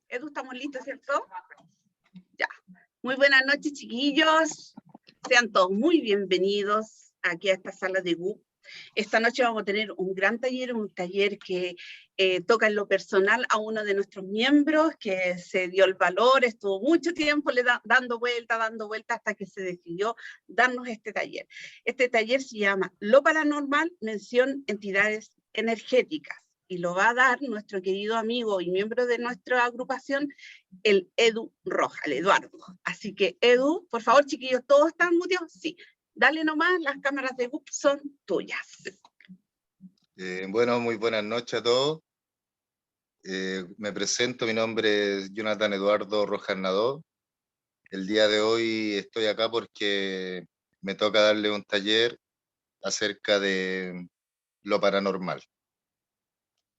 Edu, ¿estamos listos, cierto? Ya. Muy buenas noches, chiquillos. Sean todos muy bienvenidos aquí a esta sala de GUP. Esta noche vamos a tener un gran taller, un taller que toca en lo personal a uno de nuestros miembros, que se dio el valor, estuvo mucho tiempo dando vuelta, hasta que se decidió darnos este taller. Este taller se llama Lo Paranormal, mención entidades energéticas, y lo va a dar nuestro querido amigo y miembro de nuestra agrupación, el Edu Roja, el Eduardo. Así que, Edu, por favor, chiquillos, ¿todos están muteados? Sí. Dale nomás, las cámaras de GUP son tuyas. Bueno, muy buenas noches a todos. Me presento, mi nombre es Jonathan Eduardo Rojas Nadó. El día de hoy estoy acá porque me toca darle un taller acerca de lo paranormal.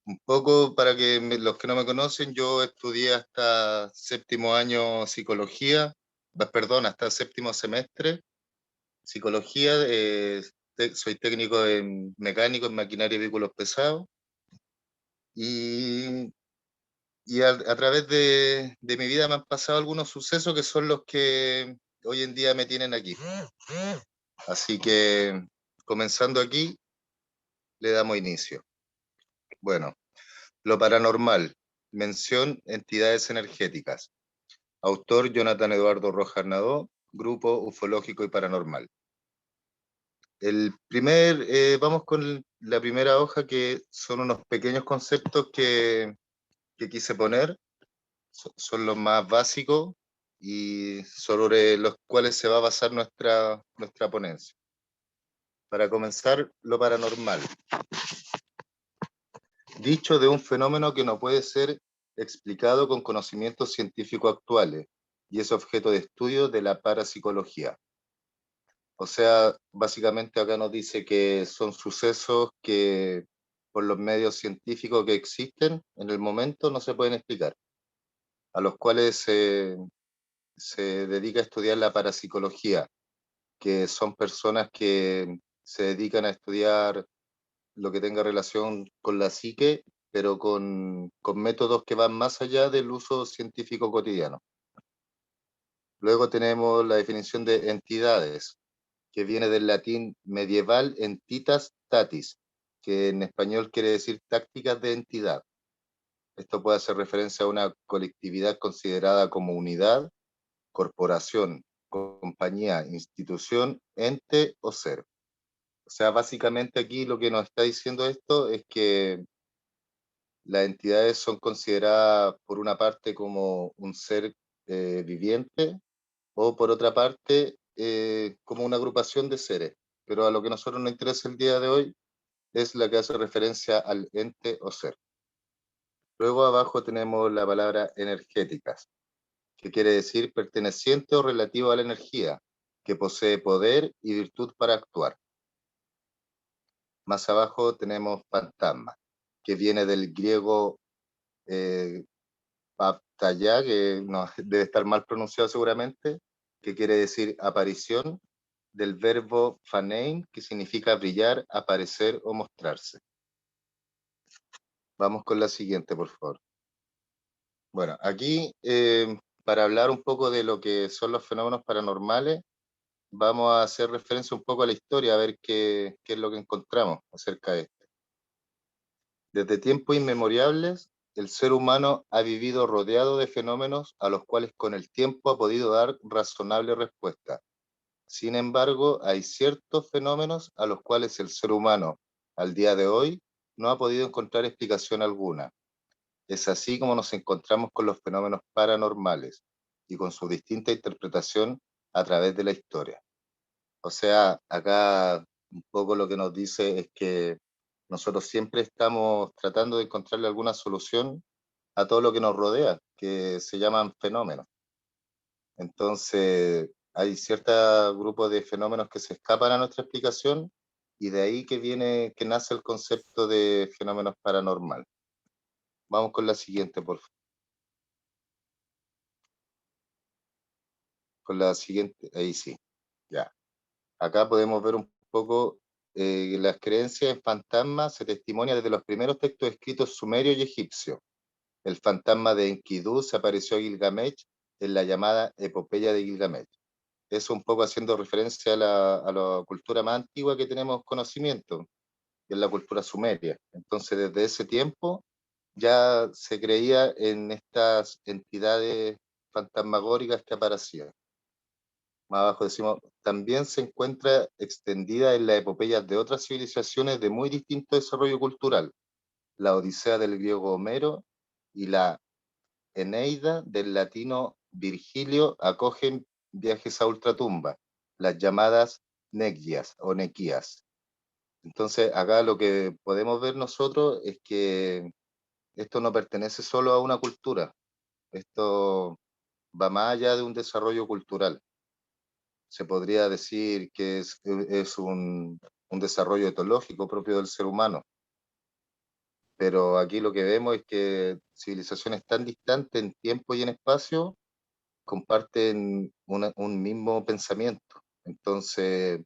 Un poco para que los que no me conocen, yo estudié hasta séptimo año psicología, hasta séptimo semestre psicología, soy técnico en mecánico en maquinaria y vehículos pesados. Y a través de mi vida me han pasado algunos sucesos que son los que hoy en día me tienen aquí. Así que, comenzando aquí, le damos inicio. Bueno, lo paranormal, mención entidades energéticas. Autor Jonathan Eduardo Rojas Nadó, Grupo Ufológico y Paranormal. Vamos con la primera hoja, que son unos pequeños conceptos que quise poner. Son los más básicos y sobre los cuales se va a basar nuestra ponencia. Para comenzar, lo paranormal. Dicho de un fenómeno que no puede ser explicado con conocimientos científicos actuales y es objeto de estudio de la parapsicología. O sea, básicamente acá nos dice que son sucesos que por los medios científicos que existen en el momento no se pueden explicar, a los cuales se dedica a estudiar la parapsicología, que son personas que se dedican a estudiar lo que tenga relación con la psique, pero con métodos que van más allá del uso científico cotidiano. Luego tenemos la definición de entidades, que viene del latín medieval entitas tatis, que en español quiere decir tácticas de entidad. Esto puede hacer referencia a una colectividad considerada como unidad, corporación, compañía, institución, ente o ser. O sea, básicamente aquí lo que nos está diciendo esto es que las entidades son consideradas por una parte como un ser viviente, o por otra parte como una agrupación de seres. Pero a lo que a nosotros nos interesa el día de hoy es la que hace referencia al ente o ser. Luego abajo tenemos la palabra energéticas, que quiere decir perteneciente o relativo a la energía, que posee poder y virtud para actuar. Más abajo tenemos fantasma, que viene del griego Paptaya, que no, debe estar mal pronunciado seguramente, que quiere decir aparición, del verbo phanein, que significa brillar, aparecer o mostrarse. Vamos con la siguiente, por favor. Bueno, aquí, para hablar un poco de lo que son los fenómenos paranormales, vamos a hacer referencia un poco a la historia, a ver qué es lo que encontramos acerca de esto. Desde tiempos inmemoriales, el ser humano ha vivido rodeado de fenómenos a los cuales con el tiempo ha podido dar razonable respuesta. Sin embargo, hay ciertos fenómenos a los cuales el ser humano, al día de hoy, no ha podido encontrar explicación alguna. Es así como nos encontramos con los fenómenos paranormales y con su distinta interpretación a través de la historia. O sea, acá un poco lo que nos dice es que nosotros siempre estamos tratando de encontrarle alguna solución a todo lo que nos rodea, que se llaman fenómenos. Entonces, hay cierto grupo de fenómenos que se escapan a nuestra explicación, y de ahí que nace el concepto de fenómenos paranormal. Vamos con la siguiente, por favor. Con la siguiente, ahí sí, ya. Acá podemos ver un poco las creencias en fantasmas se testimonian desde los primeros textos escritos sumerios y egipcios. el fantasma de Enkidu se apareció a Gilgamesh en la llamada Epopeya de Gilgamesh. Eso un poco haciendo referencia a la cultura más antigua que tenemos conocimiento, que es la cultura sumeria. Entonces, desde ese tiempo ya se creía en estas entidades fantasmagóricas que aparecían. Más abajo decimos, también se encuentra extendida en las epopeyas de otras civilizaciones de muy distinto desarrollo cultural. La Odisea del griego Homero y la Eneida del latino Virgilio acogen viajes a ultratumba, las llamadas nequias o nequías. Entonces, acá lo que podemos ver nosotros es que esto no pertenece solo a una cultura, esto va más allá de un desarrollo cultural. Se podría decir que es un desarrollo etológico propio del ser humano. Pero aquí lo que vemos es que civilizaciones tan distantes en tiempo y en espacio comparten un mismo pensamiento. Entonces,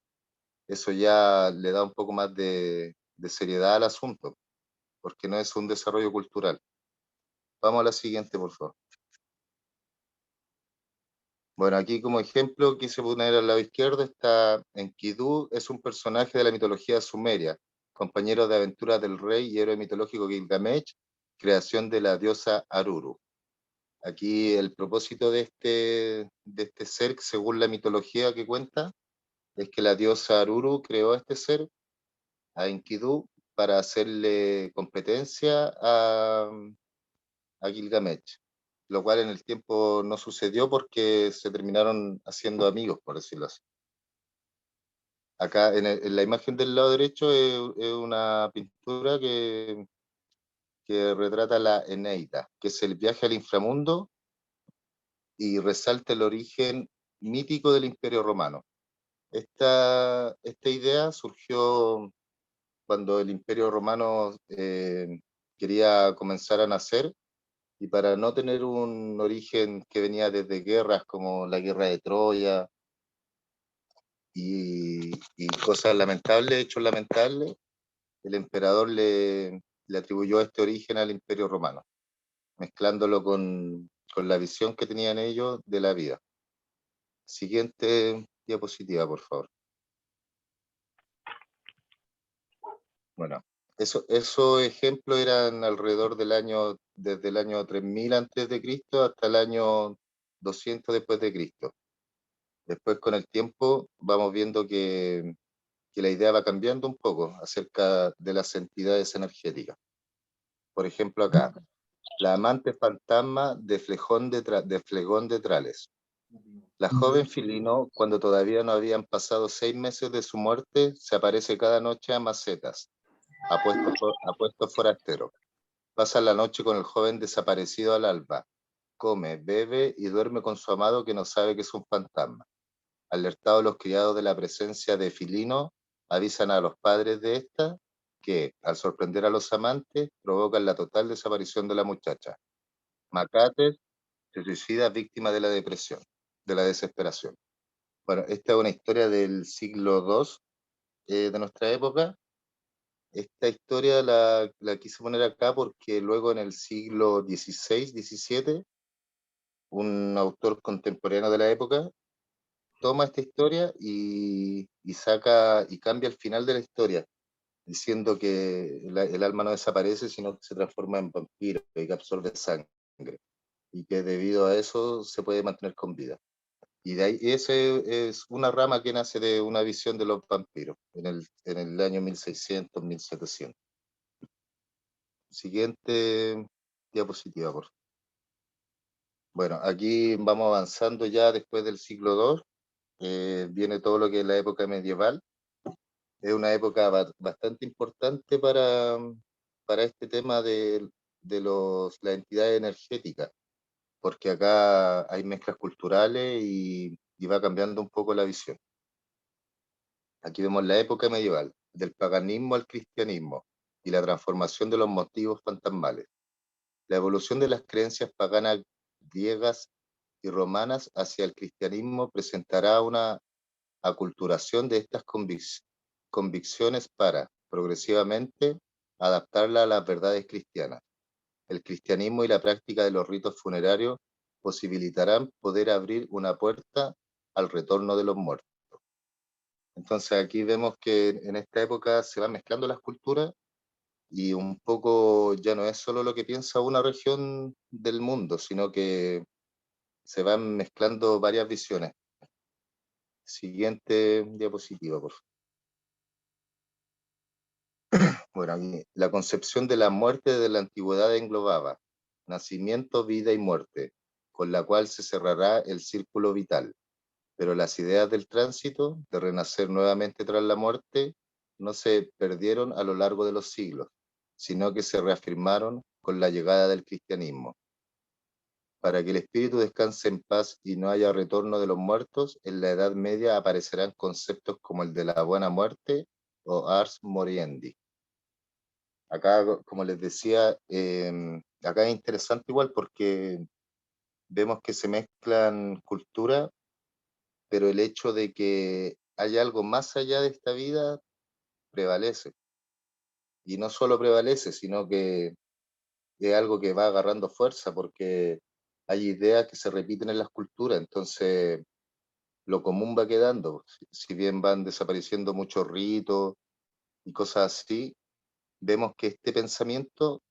eso ya le da un poco más de seriedad al asunto, porque no es un desarrollo cultural. Vamos a la siguiente, por favor. Bueno, aquí como ejemplo quise poner al lado izquierdo está Enkidu, es un personaje de la mitología sumeria, compañero de aventuras del rey y héroe mitológico Gilgamesh, creación de la diosa Aruru. Aquí el propósito de este ser, según la mitología que cuenta, es que la diosa Aruru creó a este ser, a Enkidu, para hacerle competencia a Gilgamesh, lo cual en el tiempo no sucedió porque se terminaron haciendo amigos, por decirlo así. Acá en la imagen del lado derecho es una pintura que retrata la Eneida, que es el viaje al inframundo y resalta el origen mítico del Imperio Romano. Esta idea surgió cuando el Imperio Romano quería comenzar a nacer y para no tener un origen que venía desde guerras como la guerra de Troya y cosas lamentables, hechos lamentables, el emperador le atribuyó este origen al Imperio Romano, mezclándolo con la visión que tenían ellos de la vida. Siguiente diapositiva, por favor. Bueno, esos ejemplos eran alrededor desde el año 3000 antes de Cristo hasta el año 200 después de Cristo. Después con el tiempo vamos viendo que la idea va cambiando un poco acerca de las entidades energéticas. Por ejemplo acá, la amante fantasma de Flegón de Trales. La joven Filino, cuando todavía no habían pasado 6 meses de su muerte, se aparece cada noche a macetas, a puestos forasteros. Pasa la noche con el joven desaparecido al alba. Come, bebe y duerme con su amado que no sabe que es un fantasma. Alertados los criados de la presencia de Filino, avisan a los padres de esta que, al sorprender a los amantes, provocan la total desaparición de la muchacha. Macates se suicida víctima de la depresión, de la desesperación. Bueno, esta es una historia del siglo II de nuestra época. Esta historia la quise poner acá porque luego en el siglo XVI, XVII, un autor contemporáneo de la época toma esta historia y saca y cambia el final de la historia, diciendo que el alma no desaparece, sino que se transforma en vampiro y que absorbe sangre, y que debido a eso se puede mantener con vida. Y de ahí, ese es una rama que nace de una visión de los vampiros en el año 1600, 1700. Siguiente diapositiva, por favor. Bueno, aquí vamos avanzando ya después del siglo II. Viene todo lo que es la época medieval. Es una época bastante importante para este tema de las entidades energéticas, porque acá hay mezclas culturales y va cambiando un poco la visión. Aquí vemos la época medieval, del paganismo al cristianismo y la transformación de los motivos fantasmales. La evolución de las creencias paganas griegas y romanas hacia el cristianismo presentará una aculturación de estas convicciones para, progresivamente, adaptarla a las verdades cristianas. el cristianismo y la práctica de los ritos funerarios posibilitarán poder abrir una puerta al retorno de los muertos. Entonces aquí vemos que en esta época se van mezclando las culturas y un poco ya no es solo lo que piensa una región del mundo, sino que se van mezclando varias visiones. Siguiente diapositiva, por favor. Bueno, aquí, la concepción de la muerte de la antigüedad englobaba nacimiento, vida y muerte, con la cual se cerrará el círculo vital. Pero las ideas del tránsito, de renacer nuevamente tras la muerte, no se perdieron a lo largo de los siglos, sino que se reafirmaron con la llegada del cristianismo. Para que el espíritu descanse en paz y no haya retorno de los muertos, en la Edad Media aparecerán conceptos como el de la buena muerte o ars moriendi. Acá, como les decía, acá es interesante igual porque vemos que se mezclan culturas, pero el hecho de que haya algo más allá de esta vida prevalece. Y no solo prevalece, sino que es algo que va agarrando fuerza porque hay ideas que se repiten en las culturas, entonces lo común va quedando. Si bien van desapareciendo muchos ritos y cosas así, vemos que este pensamiento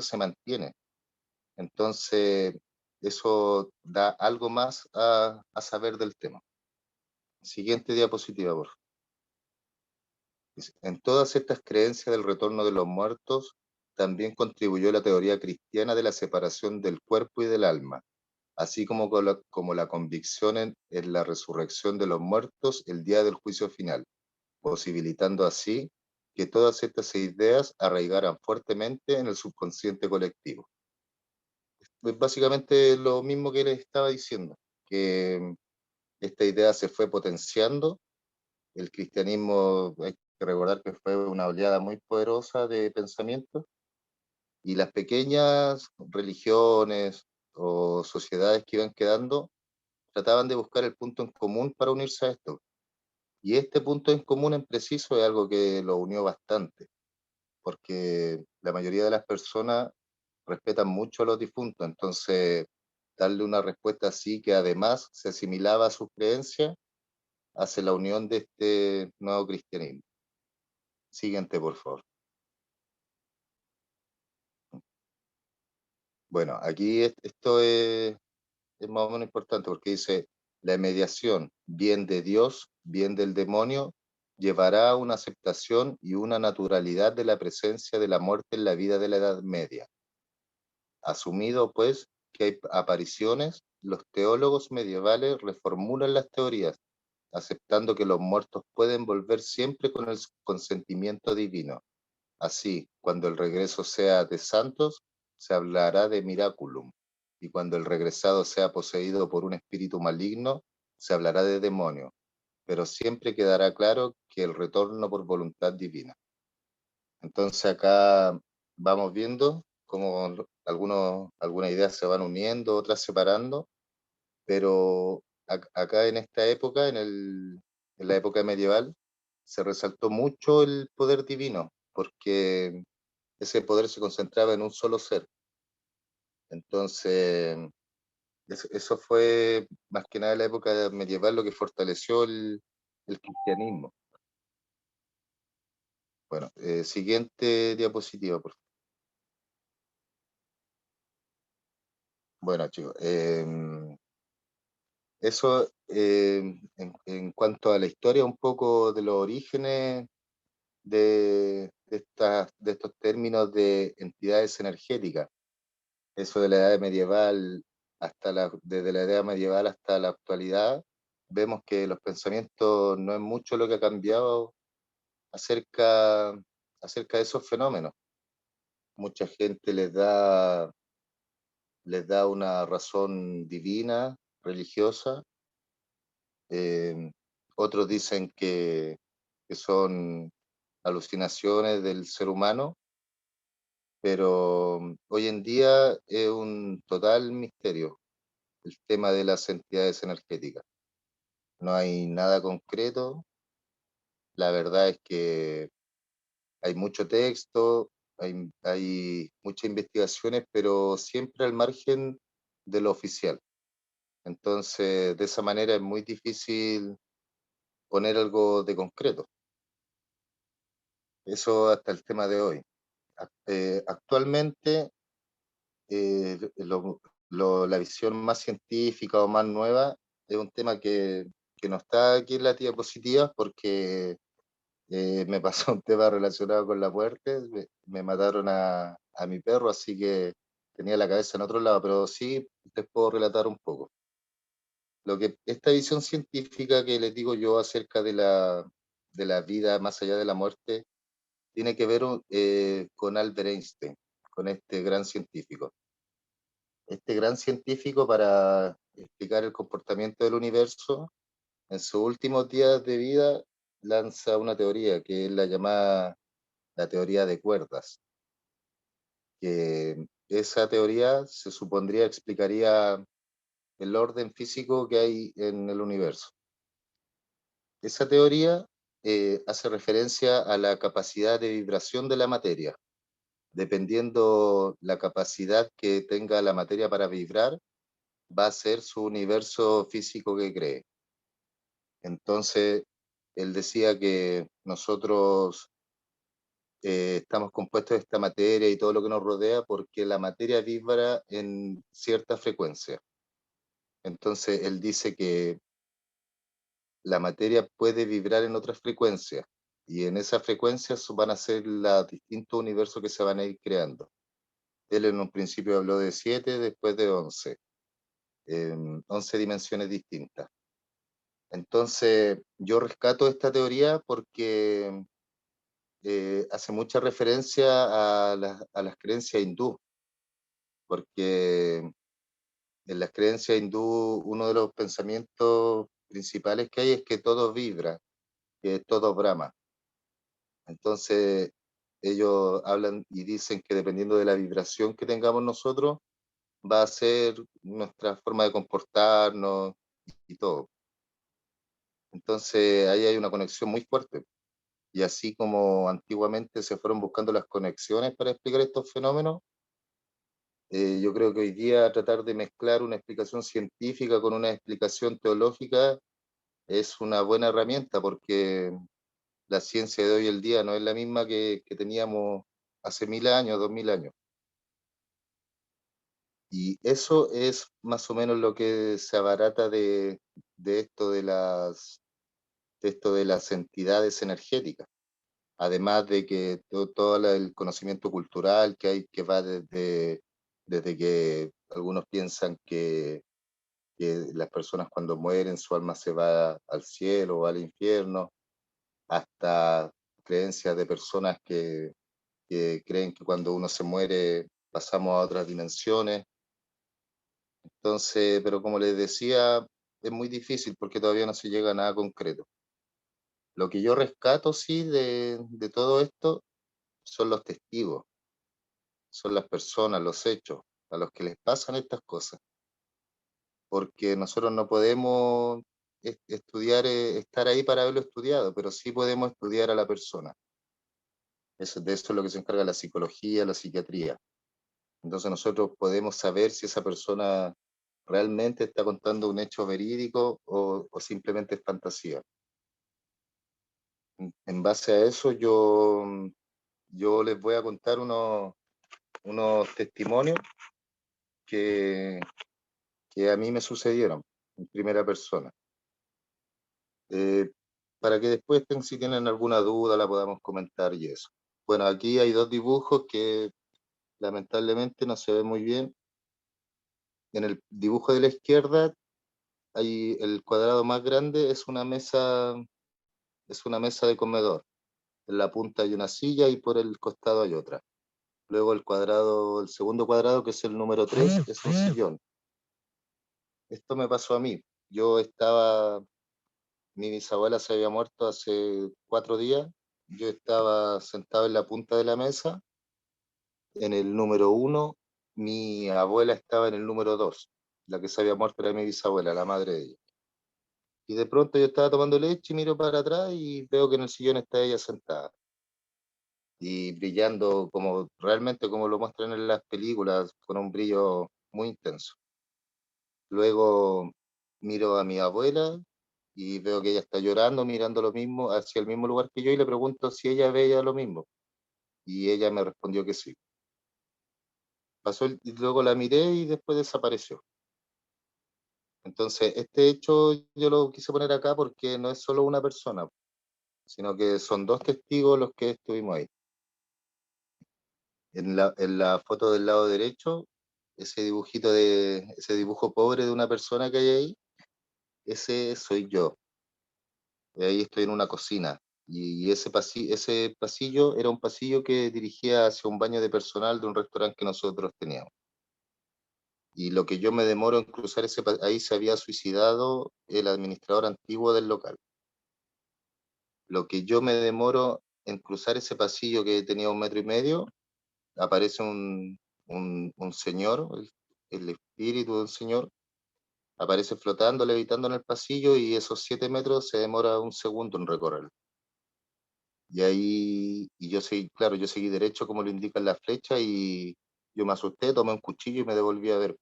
se mantiene. Entonces, eso da algo más a saber del tema. Siguiente diapositiva, por favor. En todas estas creencias del retorno de los muertos, también contribuyó la teoría cristiana de la separación del cuerpo y del alma, así como la convicción en la resurrección de los muertos el día del juicio final, posibilitando así que todas estas ideas arraigaran fuertemente en el subconsciente colectivo. Pues básicamente lo mismo que les estaba diciendo, que esta idea se fue potenciando. El cristianismo, hay que recordar que fue una oleada muy poderosa de pensamiento, y las pequeñas religiones o sociedades que iban quedando trataban de buscar el punto en común para unirse a esto. Y este punto en común en preciso es algo que lo unió bastante, porque la mayoría de las personas respetan mucho a los difuntos, entonces darle una respuesta así que además se asimilaba a sus creencias hace la unión de este nuevo cristianismo. Siguiente, por favor. Bueno, aquí esto es más o menos importante porque dice, la mediación, bien de Dios, bien del demonio, llevará a una aceptación y una naturalidad de la presencia de la muerte en la vida de la Edad Media. Asumido, pues, que hay apariciones, los teólogos medievales reformulan las teorías, aceptando que los muertos pueden volver siempre con el consentimiento divino. Así, cuando el regreso sea de santos, se hablará de miraculum, y cuando el regresado sea poseído por un espíritu maligno, se hablará de demonio, pero siempre quedará claro que el retorno por voluntad divina. Entonces acá vamos viendo cómo algunas ideas se van uniendo, otras separando, pero acá en esta época, en la época medieval, se resaltó mucho el poder divino, porque ese poder se concentraba en un solo ser. Entonces, eso fue más que nada en la época medieval lo que fortaleció el cristianismo. Bueno, siguiente diapositiva, por favor. Bueno, chicos, eso en cuanto a la historia, un poco de los orígenes de estos términos de entidades energéticas. Eso de la edad medieval desde la edad medieval hasta la actualidad, vemos que los pensamientos no es mucho lo que ha cambiado acerca, acerca de esos fenómenos. Mucha gente les da una razón divina, religiosa. eh, Otros dicen que son alucinaciones del ser humano, pero hoy en día es un total misterio el tema de las entidades energéticas. No hay nada concreto. La verdad es que hay mucho texto, hay muchas investigaciones, pero siempre al margen de lo oficial. Entonces, de esa manera es muy difícil poner algo de concreto. Eso hasta el tema de hoy. Actualmente, la visión más científica o más nueva es un tema que no está aquí en la diapositiva porque me pasó un tema relacionado con la muerte. Me mataron a mi perro, así que tenía la cabeza en otro lado, pero sí les puedo relatar un poco. Esta visión científica que les digo yo acerca de la vida más allá de la muerte tiene que ver con Albert Einstein, con este gran científico. Este gran científico, para explicar el comportamiento del universo, en sus últimos días de vida lanza una teoría que es la llamada la teoría de cuerdas, que esa teoría se supondría explicaría el orden físico que hay en el universo. Esa teoría hace referencia a la capacidad de vibración de la materia. Dependiendo la capacidad que tenga la materia para vibrar, va a ser su universo físico que cree. Entonces, él decía que nosotros estamos compuestos de esta materia y todo lo que nos rodea porque la materia vibra en cierta frecuencia. Entonces, él dice que la materia puede vibrar en otras frecuencias y en esas frecuencias van a ser los distintos universos que se van a ir creando. Él en un principio habló de 7, después de 11, 11 dimensiones distintas. Entonces, yo rescato esta teoría porque hace mucha referencia a las creencias hindú, porque en las creencias hindú uno de los pensamientos principales que hay es que todo vibra, que todo brama. Entonces, ellos hablan y dicen que dependiendo de la vibración que tengamos nosotros, va a ser nuestra forma de comportarnos y todo. Entonces, ahí hay una conexión muy fuerte. Y así como antiguamente se fueron buscando las conexiones para explicar estos fenómenos, yo creo que hoy día tratar de mezclar una explicación científica con una explicación teológica es una buena herramienta porque la ciencia de hoy en día no es la misma que teníamos hace 1000 años, 2000 años. Y eso es más o menos lo que se abarata de esto de esto de las entidades energéticas. Además de que todo el conocimiento cultural que hay, que va desde que algunos piensan que las personas cuando mueren su alma se va al cielo o al infierno, hasta creencias de personas que creen que cuando uno se muere pasamos a otras dimensiones. Entonces, pero como les decía, es muy difícil porque todavía no se llega a nada concreto. Lo que yo rescato, sí, de todo esto son los testigos, son las personas, los hechos, a los que les pasan estas cosas, porque nosotros no podemos estudiar, estar ahí para haberlo estudiado, pero sí podemos estudiar a la persona. De eso es lo que se encarga la psicología, la psiquiatría. Entonces nosotros podemos saber si esa persona realmente está contando un hecho verídico o simplemente es fantasía. En base a eso, yo les voy a contar unos testimonios que, que a mí me sucedieron en primera persona. Eh, para que después, si tienen alguna duda, la podamos comentar y eso. Bueno, aquí hay dos dibujos que lamentablemente no se ven muy bien. En el dibujo de la izquierda, hay el cuadrado más grande es una mesa de comedor. En la punta hay una silla y por el costado hay otra. Luego el segundo cuadrado, que es el número 3, es un sillón. Esto me pasó a mí. Mi bisabuela se había muerto hace 4 días. Yo estaba sentado en la punta de la mesa, en el número 1. Mi abuela estaba en el número 2. La que se había muerto era mi bisabuela, la madre de ella. Y de pronto yo estaba tomando leche y miro para atrás y veo que en el sillón está ella sentada. y brillando como realmente como lo muestran en las películas, con un brillo muy intenso. Luego miro a mi abuela y veo que ella está llorando, mirando lo mismo, hacia el mismo lugar que yo, y le pregunto si ella veía lo mismo. Y ella me respondió que sí. Y luego la miré y después desapareció. Entonces, este hecho yo lo quise poner acá porque no es solo una persona, sino que son dos testigos los que estuvimos ahí. En la foto del lado derecho, ese dibujo pobre de una persona que hay ahí, ese soy yo. Y ahí estoy en una cocina. Y ese pasillo era un pasillo que dirigía hacia un baño de personal de un restaurante que nosotros teníamos. Y lo que yo me demoro en cruzar ahí se había suicidado el administrador antiguo del local. Lo que yo me demoro en cruzar ese pasillo que tenía 1,5 metros, aparece un señor, el espíritu de un señor, aparece flotando, levitando en el pasillo, y esos 7 metros se demora un segundo en recorrer. Y ahí, y yo seguí, claro, yo seguí derecho como lo indica la flecha, y yo me asusté, tomé un cuchillo y me devolví a ver.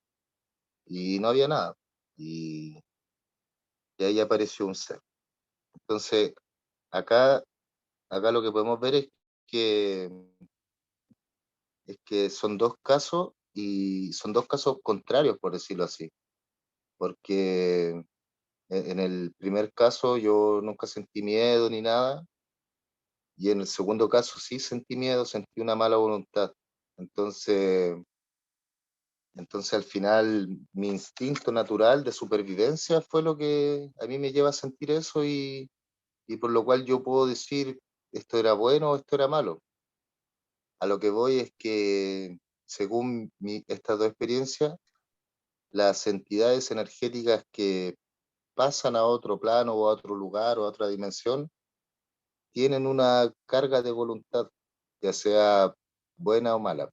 Y no había nada. Y, y ahí apareció un ser. Entonces, acá, acá lo que podemos ver que, es que son dos casos, y son dos casos contrarios, por decirlo así. Porque en el primer caso yo nunca sentí miedo ni nada, y en el segundo caso sí sentí miedo, sentí una mala voluntad. Entonces, entonces al final mi instinto natural de supervivencia fue lo que a mí me lleva a sentir eso, y por lo cual yo puedo decir esto era bueno o esto era malo. A lo que voy es que según estas dos experiencias, las entidades energéticas que pasan a otro plano o a otro lugar o a otra dimensión tienen una carga de voluntad, ya sea buena o mala.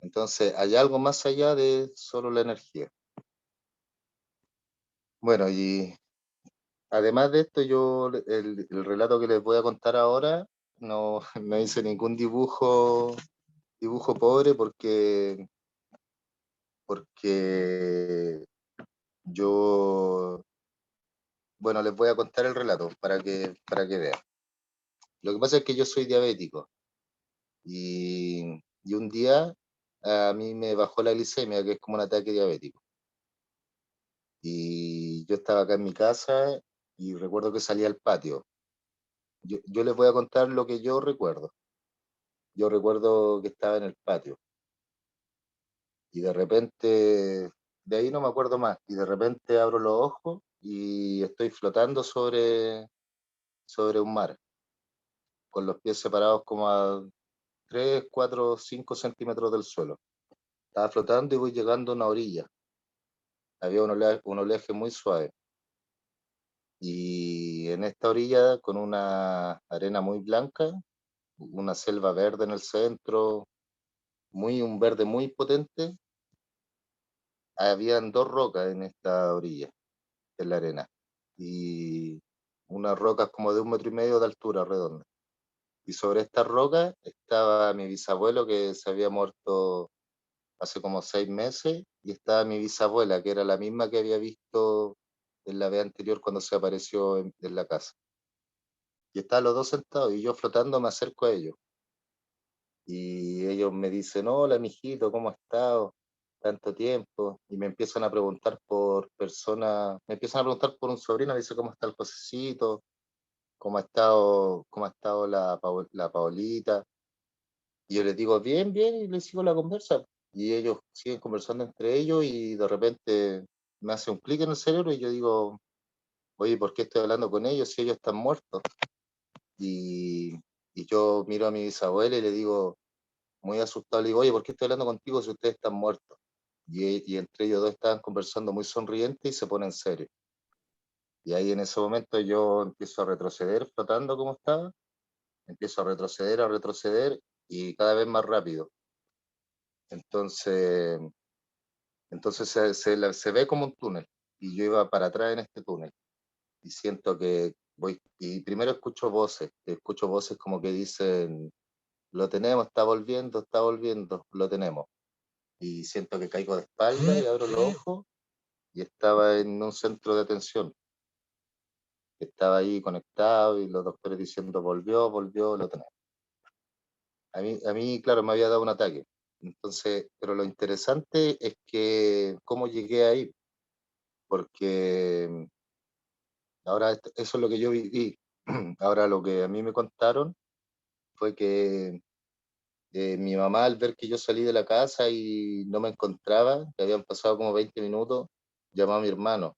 Entonces, hay algo más allá de solo la energía. Bueno, y además de esto, el relato que les voy a contar ahora, no, no hice ningún dibujo pobre, porque yo, bueno, les voy a contar el relato para que vean. Lo que pasa es que yo soy diabético, y un día a mí me bajó la glicemia, que es como un ataque diabético. Y yo estaba acá en mi casa y recuerdo que salí al patio. Yo les voy a contar lo que yo recuerdo. Yo recuerdo que estaba en el patio y de repente, de ahí no me acuerdo más, y de repente abro los ojos y estoy flotando sobre un mar, con los pies separados como a 3, 4, 5 centímetros del suelo. Estaba flotando y voy llegando a una orilla. Había un oleaje muy suave. Y en esta orilla, con una arena muy blanca, una selva verde en el centro, un verde muy potente, habían dos rocas en esta orilla, en la arena. Y unas rocas como de 1,5 metros de altura, redonda. Y sobre estas rocas estaba mi bisabuelo, que se había muerto hace como 6 meses, y estaba mi bisabuela, que era la misma que había visto en la vez anterior cuando se apareció en la casa. Y estaban los dos sentados y yo flotando me acerco a ellos. Y ellos me dicen, hola, mijito, ¿cómo has estado? Tanto tiempo. Y me empiezan a preguntar por personas, me empiezan a preguntar por un sobrino, me dice, ¿cómo está el Josecito? ¿Cómo ha estado la Paolita? Y yo les digo, bien, bien, y les sigo la conversa. Y ellos siguen conversando entre ellos, y de repente me hace un clic en el cerebro y yo digo, oye, ¿por qué estoy hablando con ellos si ellos están muertos? Y, y yo miro a mi bisabuela y le digo, muy asustado, le digo, oye, ¿por qué estoy hablando contigo si ustedes están muertos? Y entre ellos dos estaban conversando muy sonrientes y se ponen serios. Y ahí en ese momento yo empiezo a retroceder, flotando como estaba, empiezo a retroceder, y cada vez más rápido. Entonces, entonces se ve como un túnel, y yo iba para atrás en este túnel, y siento que voy, y primero escucho voces como que dicen, lo tenemos, está volviendo, lo tenemos. Y siento que caigo de espalda y abro los ojos y estaba en un centro de atención. Estaba ahí conectado y los doctores diciendo, volvió, lo tenemos. Claro, me había dado un ataque. Entonces, pero lo interesante es que cómo llegué ahí, porque ahora eso es lo que yo viví. Ahora lo que a mí me contaron fue que mi mamá, al ver que yo salí de la casa y no me encontraba, que habían pasado como 20 minutos, llamó a mi hermano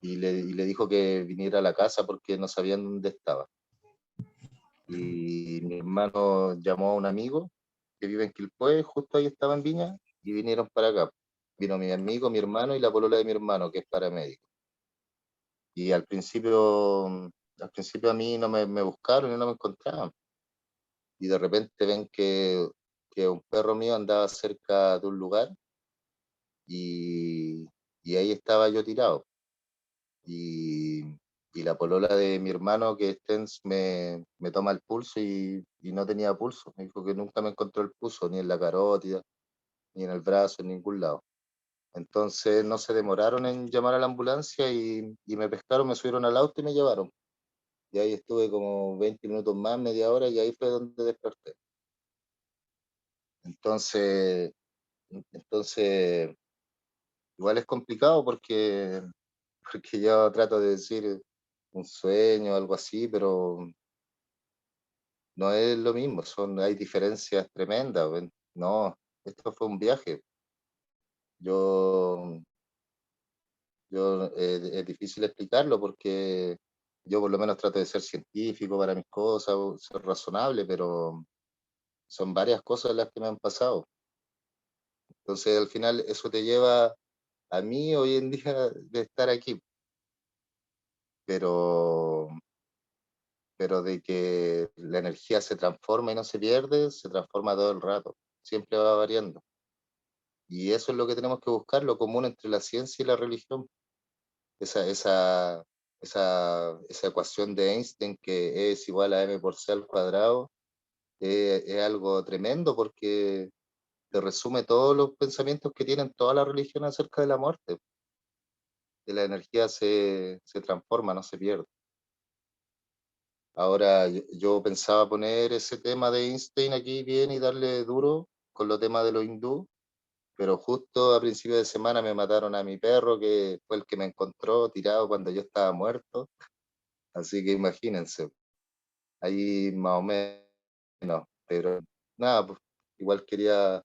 y le dijo que viniera a la casa porque no sabían dónde estaba. Y mi hermano llamó a un amigo que vive en Quilpué, justo ahí estaba en Viña, y vinieron para acá. Vino mi amigo, mi hermano y la polola de mi hermano, que es paramédico. Y al principio a mí no me buscaron y no me encontraban. Y de repente ven que un perro mío andaba cerca de un lugar y, y ahí estaba yo tirado. Y, y la polola de mi hermano, que es TENS, me toma el pulso y no tenía pulso. Me dijo que nunca me encontró el pulso, ni en la carótida, ni en el brazo, en ningún lado. Entonces no se demoraron en llamar a la ambulancia y me pescaron, me subieron al auto y me llevaron. Y ahí estuve como 20 minutos más, media hora, y ahí fue donde desperté. Entonces, entonces igual es complicado porque yo trato de decir un sueño o algo así, pero no es lo mismo, hay diferencias tremendas. No, esto fue un viaje. Yo, es difícil explicarlo porque yo por lo menos trato de ser científico para mis cosas, ser razonable, pero son varias cosas las que me han pasado. Entonces al final eso te lleva a mí hoy en día de estar aquí, pero, pero de que la energía se transforma y no se pierde, se transforma todo el rato, siempre va variando. Y eso es lo que tenemos que buscar, lo común entre la ciencia y la religión. Esa, esa, esa ecuación de Einstein que E es igual a m por c al cuadrado, es algo tremendo porque te resume todos los pensamientos que tienen toda la religión acerca de la muerte, que la energía se transforma, no se pierde. Ahora, yo pensaba poner ese tema de Einstein aquí bien y darle duro con los temas de los hindú, pero justo a principio de semana me mataron a mi perro, que fue el que me encontró tirado cuando yo estaba muerto. Así que imagínense, ahí más o menos, pero nada, pues igual quería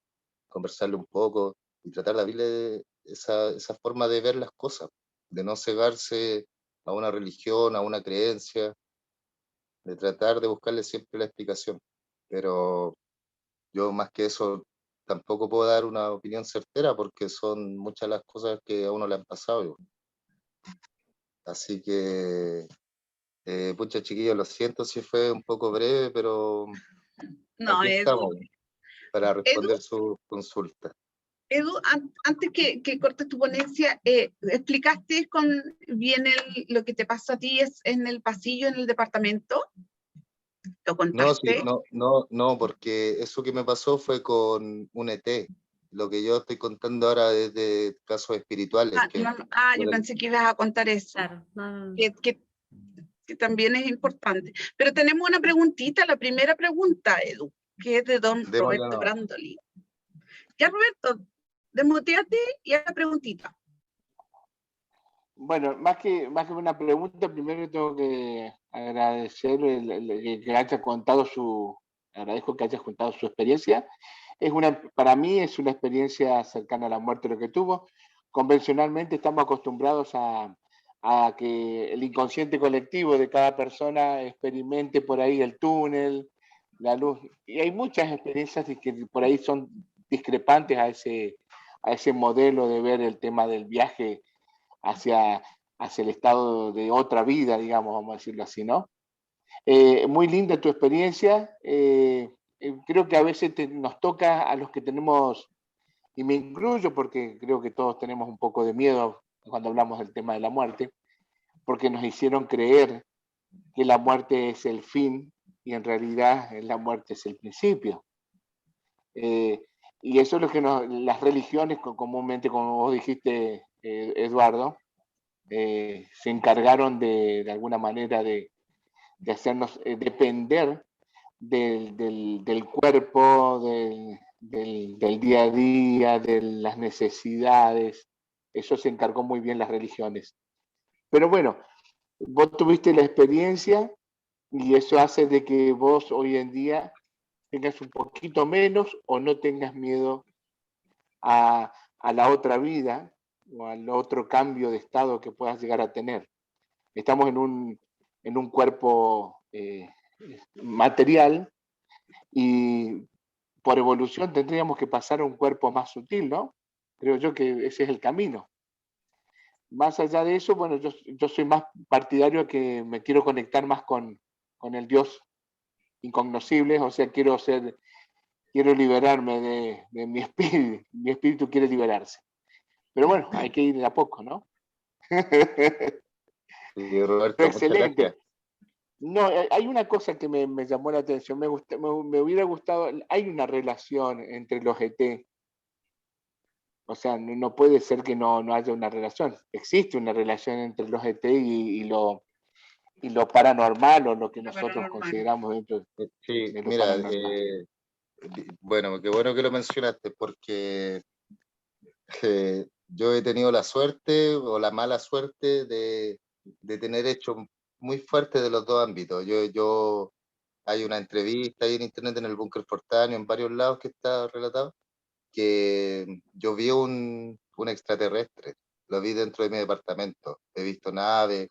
conversarle un poco y tratar de abrirle esa forma de ver las cosas, de no cegarse a una religión, a una creencia, de tratar de buscarle siempre la explicación. Pero yo más que eso tampoco puedo dar una opinión certera porque son muchas las cosas que a uno le han pasado. Así que, pucha chiquillos, lo siento si fue un poco breve, pero No, aquí Edu, estamos para Edu, responder su consulta. Edu, antes que cortes tu ponencia, ¿explicaste con bien lo que te pasó a ti es en el pasillo, en el departamento? ¿Lo No, sí, contaste? no, porque eso que me pasó fue con un ET. Lo que yo estoy contando ahora es de casos espirituales, que Yo pensé que ibas a contar eso, Claro, no. que también es importante. Pero tenemos una preguntita, la primera pregunta, Edu, que es de don démosle Roberto no. Brandoli. Ya, Roberto, desmuteate y haz la preguntita. Bueno, más que una pregunta, primero tengo que agradecer que haya contado agradezco que haya contado su experiencia. Para mí es una experiencia cercana a la muerte lo que tuvo. Convencionalmente estamos acostumbrados a que el inconsciente colectivo de cada persona experimente por ahí el túnel, la luz, y hay muchas experiencias que por ahí son discrepantes a ese modelo de ver el tema del viaje hacia, hacia el estado de otra vida, digamos, vamos a decirlo así, ¿no? Muy linda tu experiencia. Creo que a veces nos toca a los que tenemos, y me incluyo porque creo que todos tenemos un poco de miedo cuando hablamos del tema de la muerte, porque nos hicieron creer que la muerte es el fin y en realidad la muerte es el principio. Y eso es lo que las religiones, comúnmente, como vos dijiste, Eduardo, se encargaron de alguna manera de hacernos depender del cuerpo, del día a día, de las necesidades. Eso se encargó muy bien las religiones. Pero bueno, vos tuviste la experiencia y eso hace de que vos hoy en día tengas un poquito menos o no tengas miedo a la otra vida o al otro cambio de estado que puedas llegar a tener. Estamos en un cuerpo material y por evolución tendríamos que pasar a un cuerpo más sutil, ¿no? Creo yo que ese es el camino. Más allá de eso, bueno, yo soy más partidario que me quiero conectar más con el Dios incognoscible, o sea, quiero liberarme de mi espíritu. Mi espíritu quiere liberarse. Pero bueno, hay que ir de a poco, ¿no? Sí, Roberto, muchas Excelente. gracias. No, hay una cosa que me llamó la atención. Me hubiera gustado. Hay una relación entre los ET. O sea, no puede ser que no haya una relación. Existe una relación entre los ET y lo paranormal, o lo que nosotros consideramos dentro Sí, de lo mira, paranormal. bueno, qué bueno que lo mencionaste, porque yo he tenido la suerte o la mala suerte de tener hechos muy fuertes de los dos ámbitos. Hay una entrevista ahí en internet, en el Búnker Fortáneo, en varios lados que está relatado, que yo vi un extraterrestre, lo vi dentro de mi departamento. He visto naves,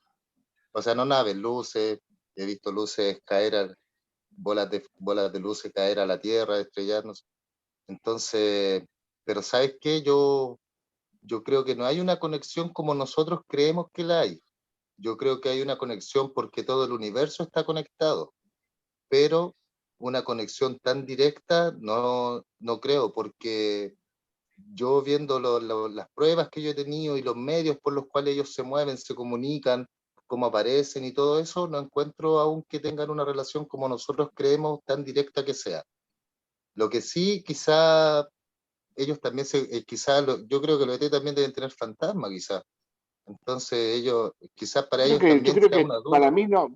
o sea, no naves, luces, he visto luces caer, bolas de luces caer a la Tierra, estrellarnos. Entonces, pero ¿sabes qué? Yo creo que no hay una conexión como nosotros creemos que la hay. Yo creo que hay una conexión porque todo el universo está conectado, pero una conexión tan directa no creo, porque yo viendo las pruebas que yo he tenido y los medios por los cuales ellos se mueven, se comunican, cómo aparecen y todo eso, no encuentro aún que tengan una relación como nosotros creemos tan directa que sea. Lo que sí, quizá ellos también yo creo que los ET también deben tener fantasmas, quizá. Entonces ellos, quizás para ellos Yo también creo sea que una duda.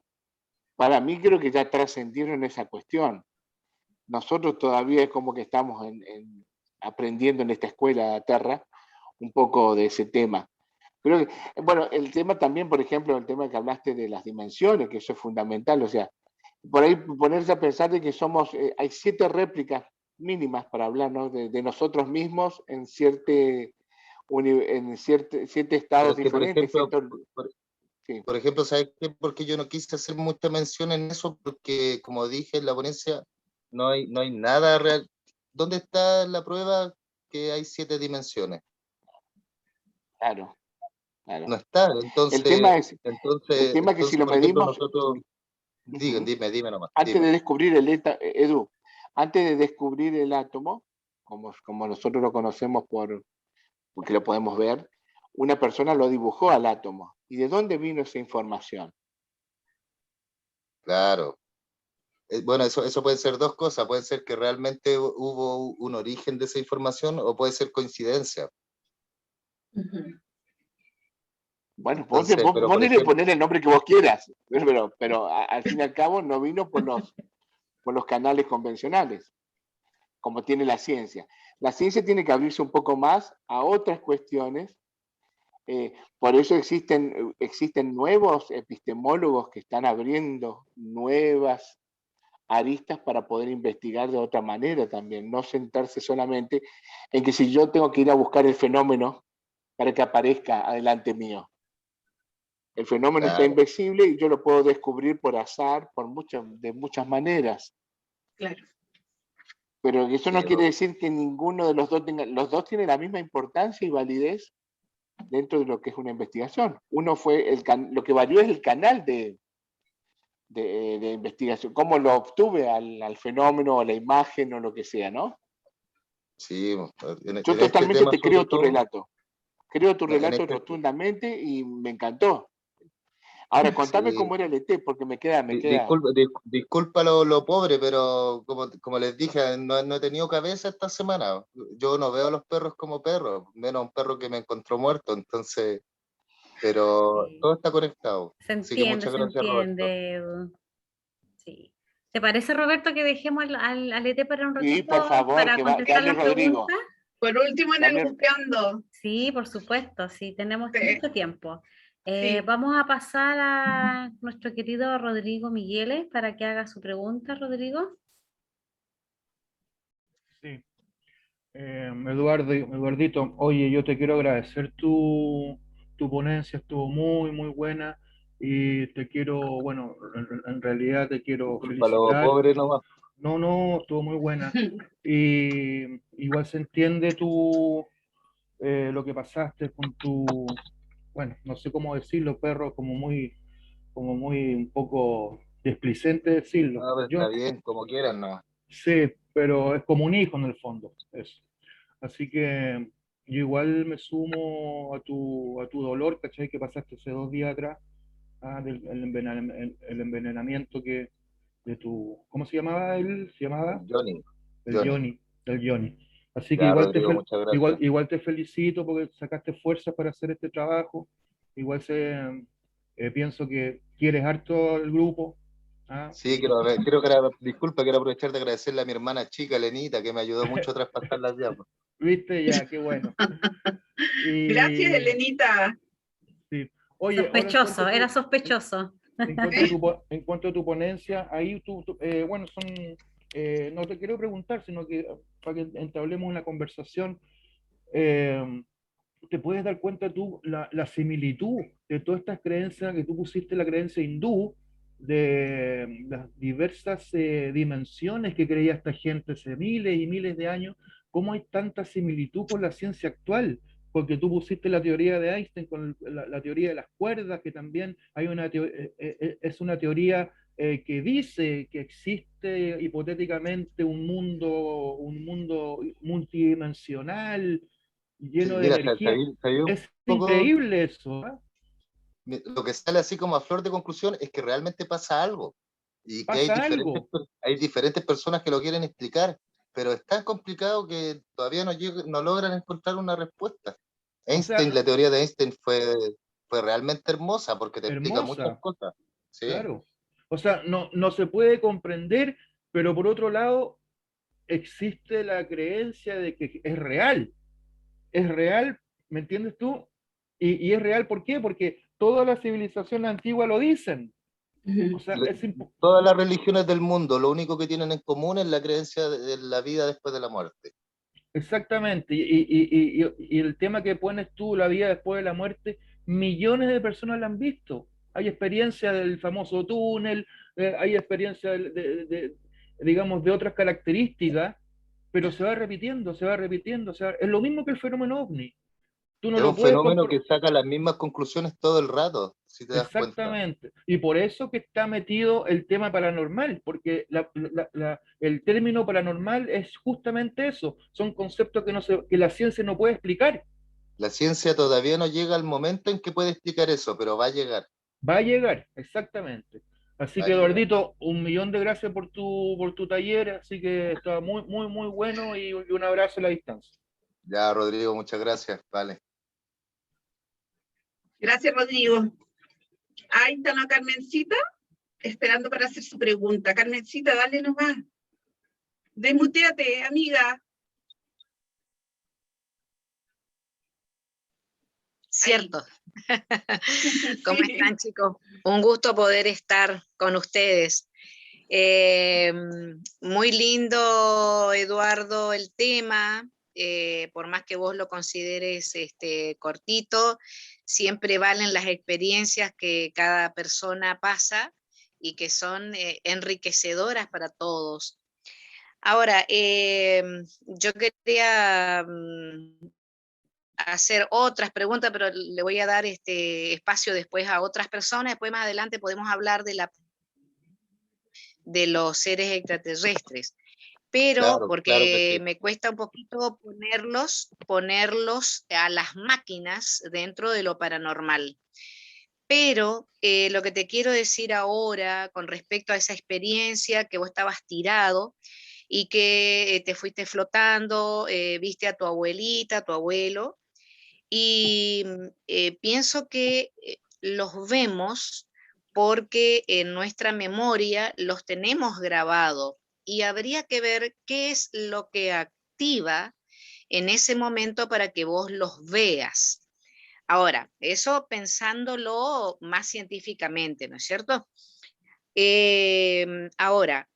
para mí creo que ya trascendieron esa cuestión. Nosotros todavía es como que estamos aprendiendo en esta escuela de Terra un poco de ese tema. Creo que, bueno, el tema también, por ejemplo, el tema que hablaste de las dimensiones, que eso es fundamental, o sea, por ahí ponerse a pensar de que hay 7 réplicas mínimas para hablar, ¿no? de nosotros mismos en 7 Pero estados es que, diferentes. Sí. por ejemplo, ¿sabes qué? Porque yo no quise hacer mucha mención en eso, porque como dije en la ponencia, no hay nada real. ¿Dónde está la prueba que hay 7 dimensiones? Claro, claro. No está. El tema es, que si Entonces, lo por ejemplo, medimos, nosotros, uh-huh. dime nomás, Antes dime. de descubrir Edu, antes de descubrir el átomo, como nosotros lo conocemos porque lo podemos ver, una persona lo dibujó al átomo. ¿Y de dónde vino esa información? Claro. Bueno, eso puede ser dos cosas. Puede ser que realmente hubo un origen de esa información o puede ser coincidencia. Ujú. Bueno, Entonces, pero por ejemplo, poner el nombre que vos quieras, pero al fin y al cabo no vino por los canales convencionales, como tiene la ciencia. La ciencia tiene que abrirse un poco más a otras cuestiones. Por eso existen nuevos epistemólogos que están abriendo nuevas aristas para poder investigar de otra manera también, no sentarse solamente en que si yo tengo que ir a buscar el fenómeno para que aparezca adelante mío. El fenómeno está claro, invisible y yo lo puedo descubrir por azar, de muchas maneras. Claro. Pero eso sí, no quiere decir que ninguno de los dos los dos tienen la misma importancia y validez dentro de lo que es una investigación. Uno fue lo que varió es el canal de investigación, cómo lo obtuve al fenómeno o la imagen o lo que sea, ¿no? sí, Yo en este totalmente tema te sobre creo tu todo, relato. Creo tu no, en relato este, rotundamente y me encantó. Ahora, contame Sí. cómo era el ET, porque me queda. Disculpa lo pobre, pero como les dije, no he tenido cabeza esta semana. Yo no veo a los perros como perros, menos un perro que me encontró muerto, entonces, pero Sí. todo está conectado. Se Así que entiende, muchas se gracias, Roberto. entiende. Sí. ¿Te parece, Roberto, que dejemos al ET para un Sí, ratito por favor, para que contestar hable las Rodrigo. preguntas? Por último, en el Dale. buceando. Sí, por supuesto, sí, tenemos Sí. mucho tiempo. Sí. Vamos a pasar a nuestro querido Rodrigo Migueles para que haga su pregunta, Rodrigo. Sí. Eduardito, oye, yo te quiero agradecer tu ponencia, estuvo muy, muy buena y te quiero, bueno, en realidad te quiero Disculpa lo felicitar. pobre nomás. No, estuvo muy buena. Y igual se entiende lo que pasaste con tu, bueno, no sé cómo decirlo, perro, como muy un poco displicente decirlo. No, pero Yo está bien, como quieran, no. sí, pero es como un hijo en el fondo, eso. Así que yo igual me sumo a tu dolor, ¿cachai? Que pasaste hace 2 días atrás, el envenenamiento de tu, ¿cómo se llamaba él? ¿Se llamaba? Johnny, El Johnny. Johnny, el Johnny. Así que Ya, Rodrigo, muchas gracias. igual te felicito porque sacaste fuerzas para hacer este trabajo. Igual pienso que quieres harto el grupo. ¿Ah? Sí, disculpa, quiero aprovechar de agradecerle a mi hermana chica, Lenita, que me ayudó mucho a traspasar las llaves. ¿Viste? Ya, qué bueno. Gracias, Y, Elenita. sí. Oye, ahora Sospechoso, era sospechoso. en cuanto a tu ponencia, ahí bueno, no te quiero preguntar, sino que para que entablemos una conversación, eh, te puedes dar cuenta tú la similitud de todas estas creencias que tú pusiste, la creencia hindú, de las diversas dimensiones que creía esta gente hace miles y miles de años, cómo hay tanta similitud con la ciencia actual, porque tú pusiste la teoría de Einstein con la teoría de las cuerdas, que también hay es una teoría que dice que existe hipotéticamente un mundo multidimensional, Sí, lleno de mira, energía. sabí un Es poco, increíble eso, ¿ah? lo que sale así como a flor de conclusión es que realmente pasa algo y que Pasa algo. hay diferentes personas que lo quieren explicar, pero es tan complicado que todavía no logran encontrar una respuesta. O sea, La teoría de Einstein fue realmente hermosa porque te explica muchas hermosa, cosas. Sí, claro. O sea, no se puede comprender, pero por otro lado, existe la creencia de que es real, ¿me entiendes tú? Y es real, ¿por qué? Porque todas las civilizaciones antiguas lo dicen. O sea, todas las religiones del mundo, lo único que tienen en común es la creencia de la vida después de la muerte. exactamente. Y el tema que pones tú, la vida después de la muerte, millones de personas la han visto. Hay experiencia del famoso túnel, hay experiencia digamos, de otras características, pero se va repitiendo, se va repitiendo. Es lo mismo que el fenómeno ovni. Tú no Es lo un puedes fenómeno comprobar. que saca las mismas conclusiones todo el rato, si te das cuenta. Exactamente. Y por eso que está metido el tema paranormal, porque el término paranormal es justamente eso. Son conceptos que la ciencia no puede explicar. La ciencia todavía no llega al momento en que puede explicar eso, pero va a llegar, Va a llegar, exactamente. Así va que, a llegar. Eduardito, 1.000.000 de gracias por tu taller. Así que estaba muy, muy, muy bueno y un abrazo a la distancia. Ya, Rodrigo, muchas gracias. Vale. Gracias, Rodrigo. Ahí está la Carmencita, esperando para hacer su pregunta. Carmencita, dale nomás. Desmuteate, amiga. Cierto. ¿Cómo están, chicos? Un gusto poder estar con ustedes. Muy lindo, Eduardo, el tema. Por más que vos lo consideres cortito, siempre valen las experiencias que cada persona pasa y que son enriquecedoras para todos. Ahora, yo quería hacer otras preguntas, pero le voy a dar espacio después a otras personas. Después más adelante podemos hablar de los seres extraterrestres. Pero Claro, claro que porque sí. me cuesta un poquito ponerlos a las máquinas dentro de lo paranormal. Pero lo que te quiero decir ahora con respecto a esa experiencia que vos estabas tirado y que te fuiste flotando, viste a tu abuelita, a tu abuelo, y pienso que los vemos porque en nuestra memoria los tenemos grabados y habría que ver qué es lo que activa en ese momento para que vos los veas. Ahora, eso pensándolo más científicamente, ¿no es cierto? Ahora,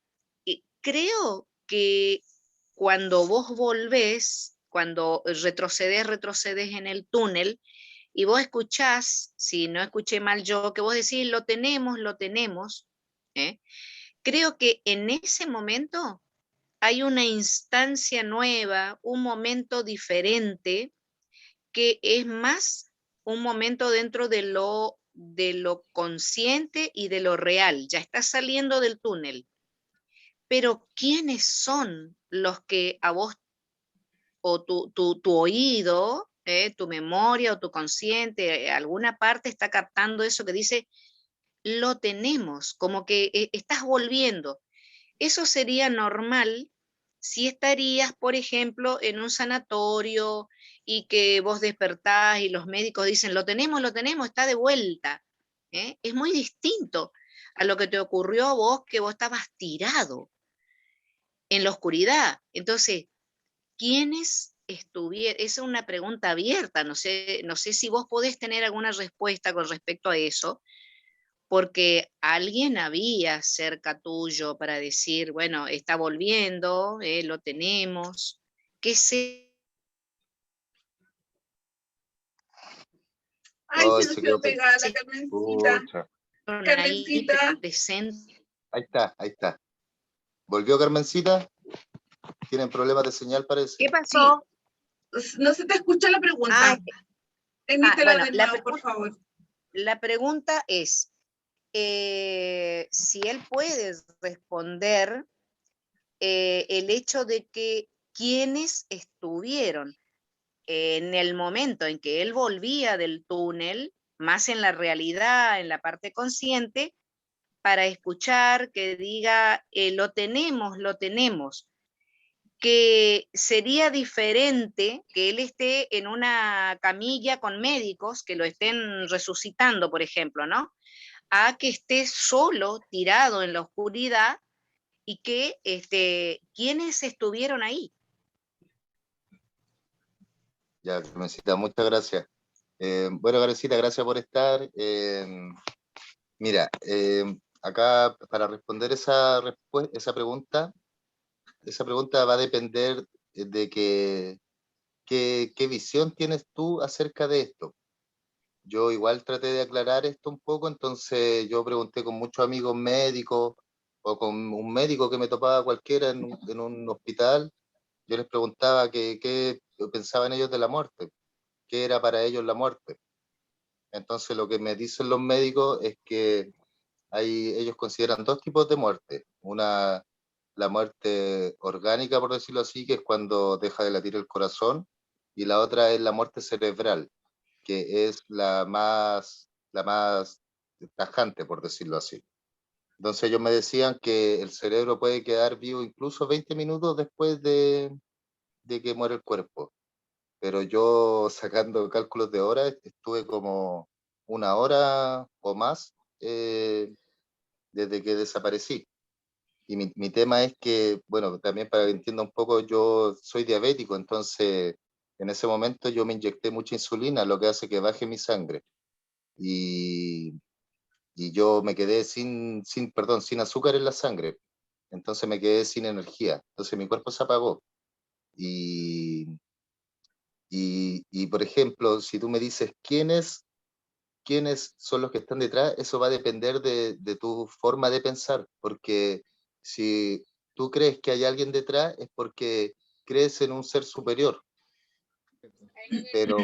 creo que cuando vos volvés, cuando retrocedes en el túnel, y vos escuchás, si no escuché mal yo, que vos decís, lo tenemos, ¿eh? Creo que en ese momento hay una instancia nueva, un momento diferente, que es más un momento dentro de lo consciente y de lo real. Ya estás saliendo del túnel. Pero ¿quiénes son los que a vos o tu oído, tu memoria o tu consciente, alguna parte está captando eso que dice, lo tenemos, como que estás volviendo? Eso sería normal si estarías, por ejemplo, en un sanatorio y que vos despertás y los médicos dicen, lo tenemos, está de vuelta. Es muy distinto a lo que te ocurrió a vos, que vos estabas tirado en la oscuridad. Entonces, ¿quiénes estuvieron? Esa es una pregunta abierta, no sé si vos podés tener alguna respuesta con respecto a eso, porque alguien había cerca tuyo para decir, bueno, está volviendo, lo tenemos, qué sé. Ay, Ay, se nos se quedó quedó pegada la Sí, Carmencita. Pucha. ahí Carmencita, presente. Ahí está, ahí está. ¿Volvió Carmencita? ¿Tienen problemas de señal, parece? ¿Qué sí, pasó? no se te escucha la Ah, pregunta. Emítela bueno, de nuevo, por favor. la pregunta es, si él puede responder el hecho de que quienes estuvieron en el momento en que él volvía del túnel, más en la realidad, en la parte consciente, para escuchar que diga, lo tenemos, que sería diferente que él esté en una camilla con médicos que lo estén resucitando, por ejemplo, ¿no? A que esté solo, tirado en la oscuridad, y que quienes estuvieron ahí. Ya, Carmencita, muchas gracias. Bueno, Carmencita, gracias por estar. Mira, acá para responder esa pregunta va a depender de qué visión tienes tú acerca de esto. Yo igual traté de aclarar esto un poco, entonces yo pregunté con muchos amigos médicos o con un médico que me topaba cualquiera en un hospital. Yo les preguntaba qué pensaban ellos de la muerte, qué era para ellos la muerte. Entonces lo que me dicen los médicos es que ellos consideran dos tipos de muerte. Una, la muerte orgánica, por decirlo así, que es cuando deja de latir el corazón, y la otra es la muerte cerebral, que es la más tajante, por decirlo así. Entonces ellos me decían que el cerebro puede quedar vivo incluso 20 minutos después de que muere el cuerpo. Pero yo, sacando cálculos de horas, estuve como una hora o más desde que desaparecí. Y mi tema es que, bueno, también para que entienda un poco, yo soy diabético, entonces en ese momento yo me inyecté mucha insulina, lo que hace que baje mi sangre. Y, y yo me quedé sin azúcar en la sangre. Entonces me quedé sin energía. Entonces mi cuerpo se apagó. Y, por ejemplo, si tú me dices quiénes son los que están detrás, eso va a depender de tu forma de pensar, porque si tú crees que hay alguien detrás es porque crees en un ser superior, pero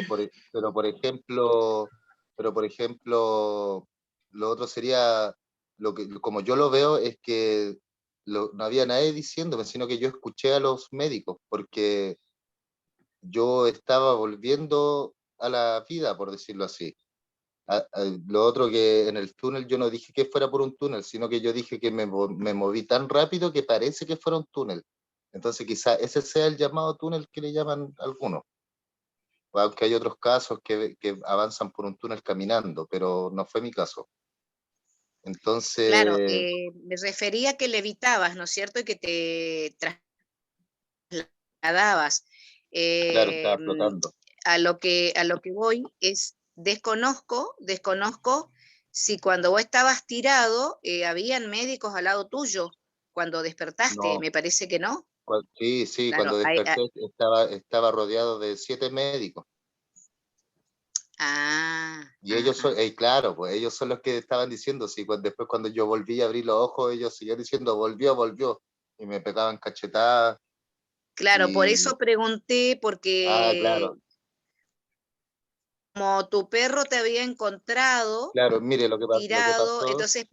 por ejemplo, lo otro sería, como yo lo veo, es que no había nadie diciéndome, sino que yo escuché a los médicos, porque yo estaba volviendo a la vida, por decirlo así. Lo otro que en el túnel yo no dije que fuera por un túnel, sino que yo dije que me moví tan rápido que parece que fuera un túnel. Entonces quizá ese sea el llamado túnel que le llaman algunos. Aunque hay otros casos que avanzan por un túnel caminando, pero no fue mi caso. Claro, Entonces, me refería que levitabas, ¿no es cierto? Y que te trasladabas. claro, estaba Eh, flotando. a lo que voy es, desconozco si cuando vos estabas tirado, habían médicos al lado tuyo cuando despertaste, No, me parece que no. sí, sí, Claro, cuando desperté estaba rodeado de 7 médicos. Y ellos son, claro, pues ellos son los que estaban diciendo, sí, después cuando yo volví a abrir los ojos, ellos seguían diciendo, volvió, volvió. Y me pegaban cachetadas. claro, por eso pregunté, porque Claro, como tu perro te había encontrado claro, mire, lo que tirado, pasó, entonces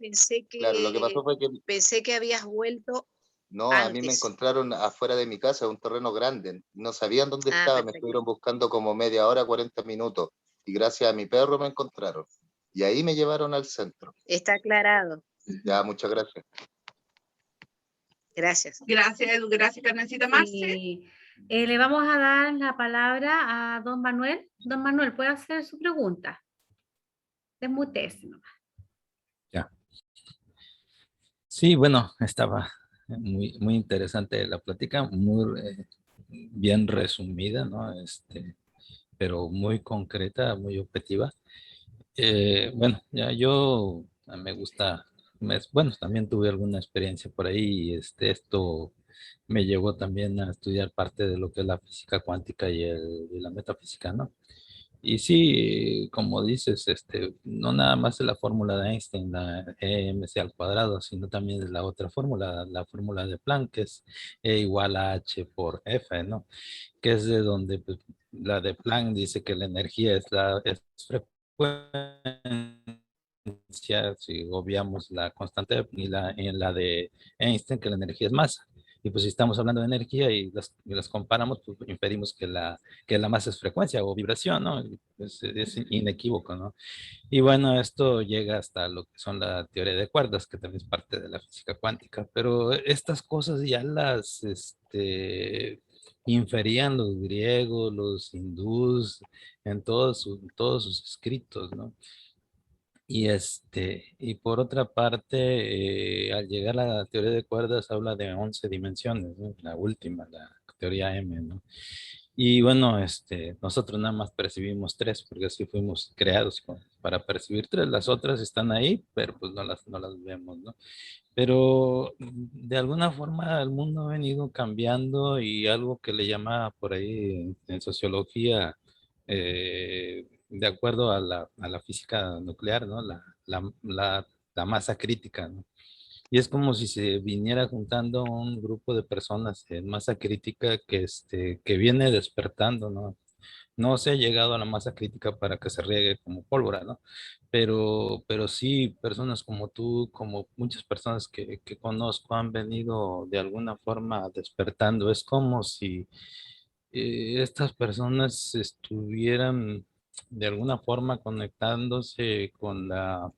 claro, lo que pasó fue que, pensé que habías vuelto no, a mí me antes. encontraron afuera de mi casa, un terreno grande, no sabían dónde estaba, me Perfecto. estuvieron buscando como media hora, 40 minutos, y gracias a mi perro me encontraron. Y ahí me llevaron al centro. Está aclarado. Ya, muchas gracias. Gracias. Gracias, Edu. Gracias, Carmencita. Marce. Y, le vamos a dar la palabra a don Manuel. Don Manuel, ¿puede hacer su pregunta? Desmutese nomás. Ya. Sí, bueno, estaba muy interesante la plática, muy bien resumida, ¿no? Pero muy concreta, muy objetiva. Bueno, ya yo me gusta, bueno, también tuve alguna experiencia por ahí y esto me llevó también a estudiar parte de lo que es la física cuántica y la metafísica, ¿no? Y sí, como dices, no nada más es la fórmula de Einstein, la EMC al cuadrado, sino también es la otra fórmula, la fórmula de Planck, que es E igual a H por F, ¿no? Que es de donde pues, la de Planck dice que la energía es frecuencia, si obviamos la constante, y en la de Einstein, que la energía es masa. Y pues si estamos hablando de energía y las comparamos, pues inferimos que la masa es frecuencia o vibración, ¿no? Es inequívoco, ¿no? Y bueno, esto llega hasta lo que son la teoría de cuerdas, que también es parte de la física cuántica, pero estas cosas ya las inferían los griegos, los hindús, en todos sus escritos, ¿no? Y por otra parte, al llegar a la teoría de cuerdas, habla de 11 dimensiones, ¿no? La última, la teoría M, ¿no? Y bueno, nosotros nada más percibimos tres, porque así fuimos creados para percibir tres. Las otras están ahí, pero pues no las vemos, ¿no? Pero de alguna forma el mundo ha venido cambiando y algo que le llama por ahí en sociología, de acuerdo a la física nuclear, ¿no? La masa crítica, ¿no? Y es como si se viniera juntando un grupo de personas en masa crítica que viene despertando, ¿no? No se ha llegado a la masa crítica para que se riegue como pólvora, ¿no? Pero sí, personas como tú, como muchas personas que conozco han venido de alguna forma despertando. Es como si estas personas estuvieran de alguna forma conectándose con la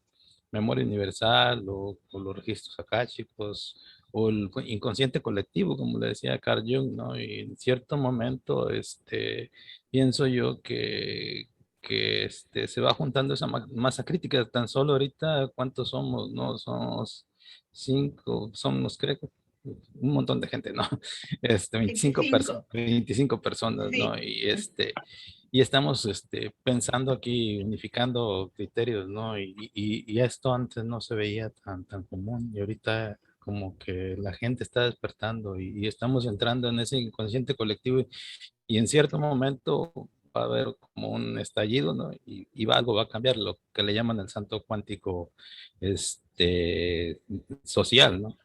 memoria universal o con los registros akáshicos o el inconsciente colectivo, como le decía Carl Jung, ¿no? Y en cierto momento, pienso yo que se va juntando esa masa crítica. Tan solo ahorita, ¿cuántos somos? No, somos 5, somos, creo, un montón de gente, ¿no? 25 25. 25 personas, Sí. ¿no? Y estamos pensando aquí, unificando criterios, ¿no? Y esto antes no se veía tan común y ahorita como que la gente está despertando y estamos entrando en ese inconsciente colectivo y en cierto momento va a haber como un estallido, ¿no? Algo va a cambiar, lo que le llaman el salto cuántico social, ¿no?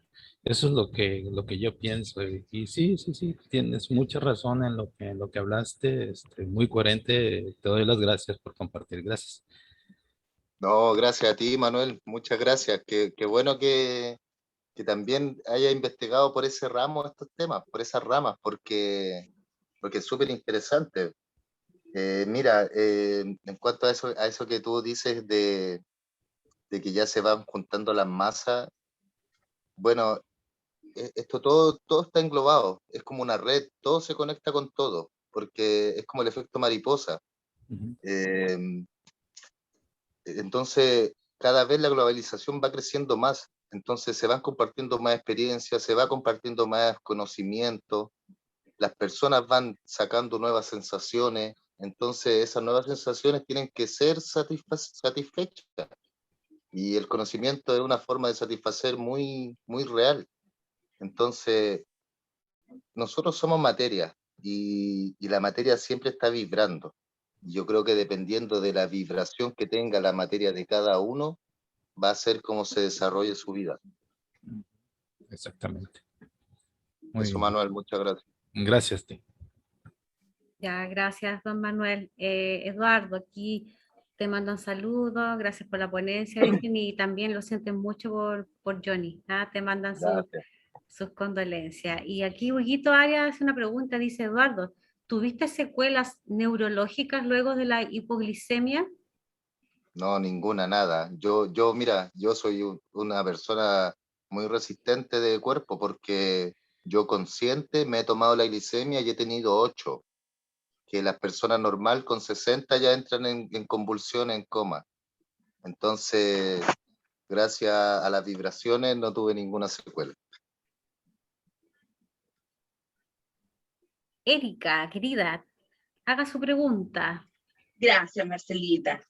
Eso es lo que yo pienso. Y sí, tienes mucha razón en lo que hablaste, muy coherente. Te doy las gracias por compartir. Gracias. No, gracias a ti, Manuel, muchas gracias. Qué bueno que también haya investigado por ese ramo estos temas, por esas ramas, porque es súper interesante. Mira, en cuanto a eso que tú dices de que ya se van juntando las masas, bueno, esto todo está englobado, es como una red, todo se conecta con todo, porque es como el efecto mariposa. Ujú. Entonces, cada vez la globalización va creciendo más, entonces se van compartiendo más experiencias, se va compartiendo más conocimiento, las personas van sacando nuevas sensaciones, entonces esas nuevas sensaciones tienen que ser satisfechas, y el conocimiento es una forma de satisfacer muy, muy real. Entonces, nosotros somos materia, y la materia siempre está vibrando. Yo creo que dependiendo de la vibración que tenga la materia de cada uno, va a ser cómo se desarrolle su vida. Exactamente. Muy Eso, bien. Manuel, muchas gracias. Gracias, Tim. Ya, gracias, don Manuel. Eduardo, aquí te mandan saludos, gracias por la ponencia, dicen, y también lo sienten mucho por Johnny, ¿ah? Te mandan Gracias. sus condolencias. Y aquí Huguito Arias hace una pregunta, dice Eduardo, ¿tuviste secuelas neurológicas luego de la hipoglicemia? No, ninguna, nada. Mira, yo soy una persona muy resistente de cuerpo, porque yo consciente me he tomado la glicemia y he tenido 8, que las personas normal con 60 ya entran en convulsión, en coma. Entonces, gracias a las vibraciones no tuve ninguna secuela. Erika, querida, haga su pregunta. Gracias, Marcelita.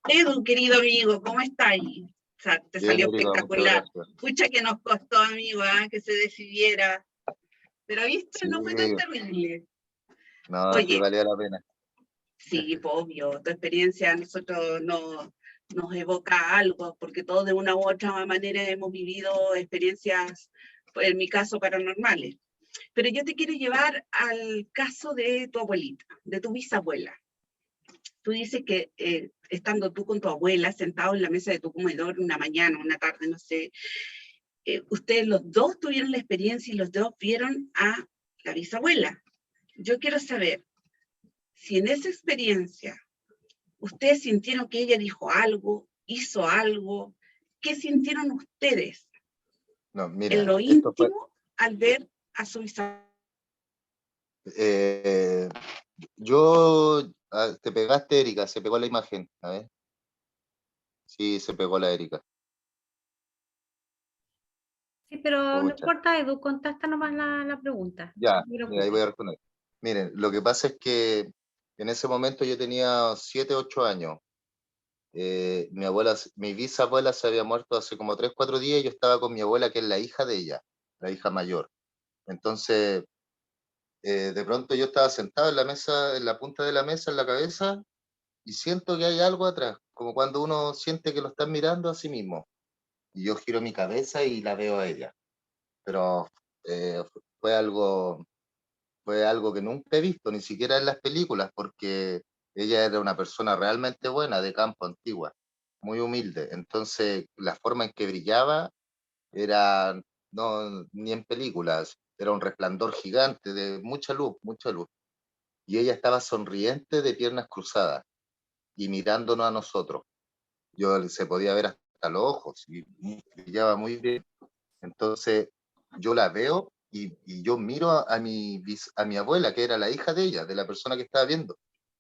Edu, querido amigo, ¿cómo está ahí? Te Bien, salió Erika, muchas espectacular. gracias. Pucha que nos costó, amigo, que se decidiera. Pero viste, Sí, no fue tan terrible. no, sí Oye, valía la pena. sí, pues, obvio, tu experiencia a nosotros nos evoca algo, porque todos de una u otra manera hemos vivido experiencias, pues, en mi caso, paranormales. Pero yo te quiero llevar al caso de tu abuelita, de tu bisabuela. Tú dices que estando tú con tu abuela sentado en la mesa de tu comedor una mañana, una tarde, no sé, ustedes los dos tuvieron la experiencia y los dos vieron a la bisabuela. Yo quiero saber si en esa experiencia ustedes sintieron que ella dijo algo, hizo algo, ¿qué sintieron ustedes No, en mira, lo esto fue, íntimo al ver a su bisabuela? te pegaste, Erika, se pegó la imagen, a ver. Sí, se pegó la Erika. Sí, pero no Pucha. importa, Edu, contesta nomás la pregunta. Ya, No te mira, ahí voy preocupes. a responder. Miren, lo que pasa es que en ese momento yo tenía 7, 8 años. Mi bisabuela se había muerto hace como 3, 4 días, y yo estaba con mi abuela, que es la hija de ella, la hija mayor. Entonces, de pronto yo estaba sentado en la mesa, en la punta de la mesa, en la cabeza, y siento que hay algo atrás, como cuando uno siente que lo están mirando a sí mismo. Y yo giro mi cabeza y la veo a ella. Pero eh, fue algo, fue algo que nunca he visto, ni siquiera en las películas, porque ella era una persona realmente buena, de campo, antigua, muy humilde. Entonces, la forma en que brillaba era, no, ni en películas, era un resplandor gigante de mucha luz, mucha luz. Y ella estaba sonriente, de piernas cruzadas y mirándonos a nosotros. Se podía ver hasta los ojos y brillaba muy bien. Entonces, yo la veo, y yo miro a mi abuela, que era la hija de ella, de la persona que estaba viendo,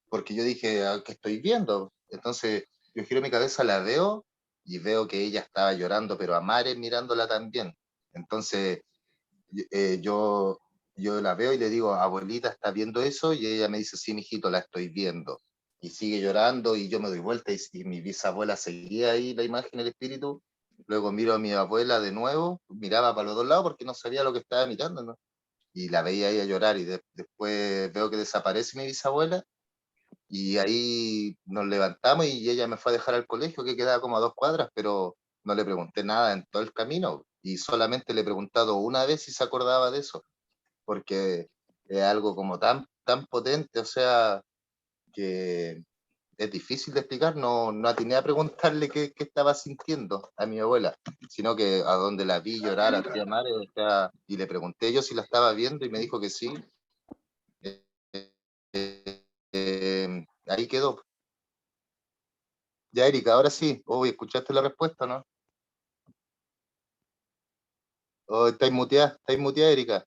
porque yo dije, ¿qué estoy viendo? Entonces, yo giro mi cabeza, la veo, y veo que ella estaba llorando, pero a mares, mirándola también. Entonces, yo la veo y le digo, abuelita, ¿está viendo eso? Y ella me dice, sí, mijito, la estoy viendo. Y sigue llorando, y yo me doy vuelta, y mi bisabuela seguía ahí, la imagen, el espíritu. Luego miro a mi abuela de nuevo, miraba para los dos lados porque no sabía lo que estaba mirando, ¿no? Y la veía ella llorar, y después veo que desaparece mi bisabuela, y ahí nos levantamos, y ella me fue a dejar al colegio, que quedaba como a 2 cuadras, pero no le pregunté nada en todo el camino, y solamente le he preguntado una vez si se acordaba de eso, porque es algo como tan potente, o sea, que es difícil de explicar. No atiné a preguntarle qué estaba sintiendo a mi abuela, sino que a donde la vi llorar así a mares, o sea, y le pregunté yo si la estaba viendo, y me dijo que sí. ahí quedó. Ya, Erika, ahora sí. ¿Escuchaste la respuesta, no? ¿Estáis muteada, Erika?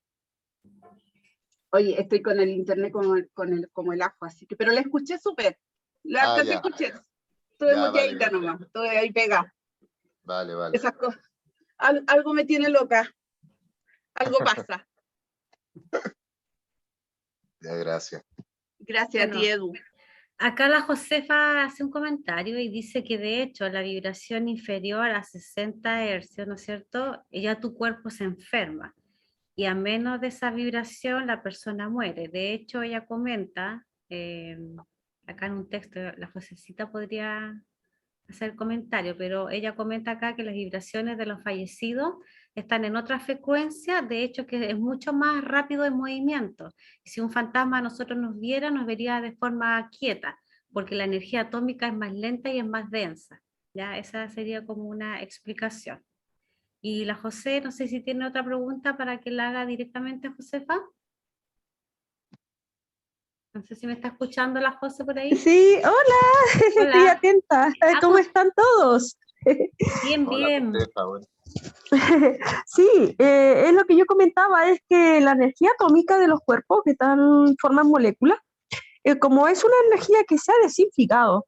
Oye, estoy con el internet como el ajo, así que, pero la escuché súper. La harta sí Ya. escuché. Estuve Ya, muteadita vale. nomás, estuve ahí pegada. Vale. Esas cosas. Algo me tiene loca. Algo pasa. Ya, gracias. Gracias a ti, Edu. Acá la Josefa hace un comentario y dice que de hecho la vibración inferior a 60 hercios, ¿no es cierto? Ya tu cuerpo se enferma y a menos de esa vibración la persona muere. De hecho ella comenta, acá en un texto, la Josecita podría hacer comentario, pero ella comenta acá que las vibraciones de los fallecidos están en otra frecuencia, de hecho que es mucho más rápido el movimiento. Si un fantasma a nosotros nos viera, nos vería de forma quieta, porque la energía atómica es más lenta y es más densa. ¿Ya? Esa sería como una explicación. Y la José, no sé si tiene otra pregunta para que la haga directamente Josefa. No sé si me está escuchando la José por ahí. Sí, hola, estoy Hola. atenta. ¿Cómo están todos? Bien, Hola, bien. Josefa, bueno. Sí, es lo que yo comentaba, es que la energía atómica de los cuerpos que forman moléculas, como es una energía que se ha desintegrado,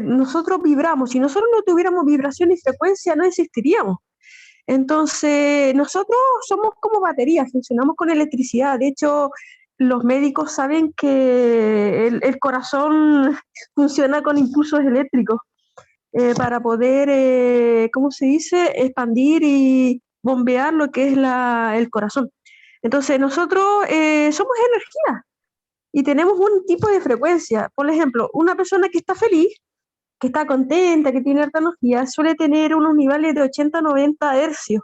nosotros vibramos. Si nosotros no tuviéramos vibración y frecuencia, no existiríamos. Entonces, nosotros somos como baterías, funcionamos con electricidad. De hecho, los médicos saben que el corazón funciona con impulsos eléctricos para poder, ¿cómo se dice?, expandir y bombear lo que es el corazón. Entonces, nosotros somos energía y tenemos un tipo de frecuencia. Por ejemplo, una persona que está feliz, que está contenta, que tiene harta energía, suele tener unos niveles de 80 a 90 hercios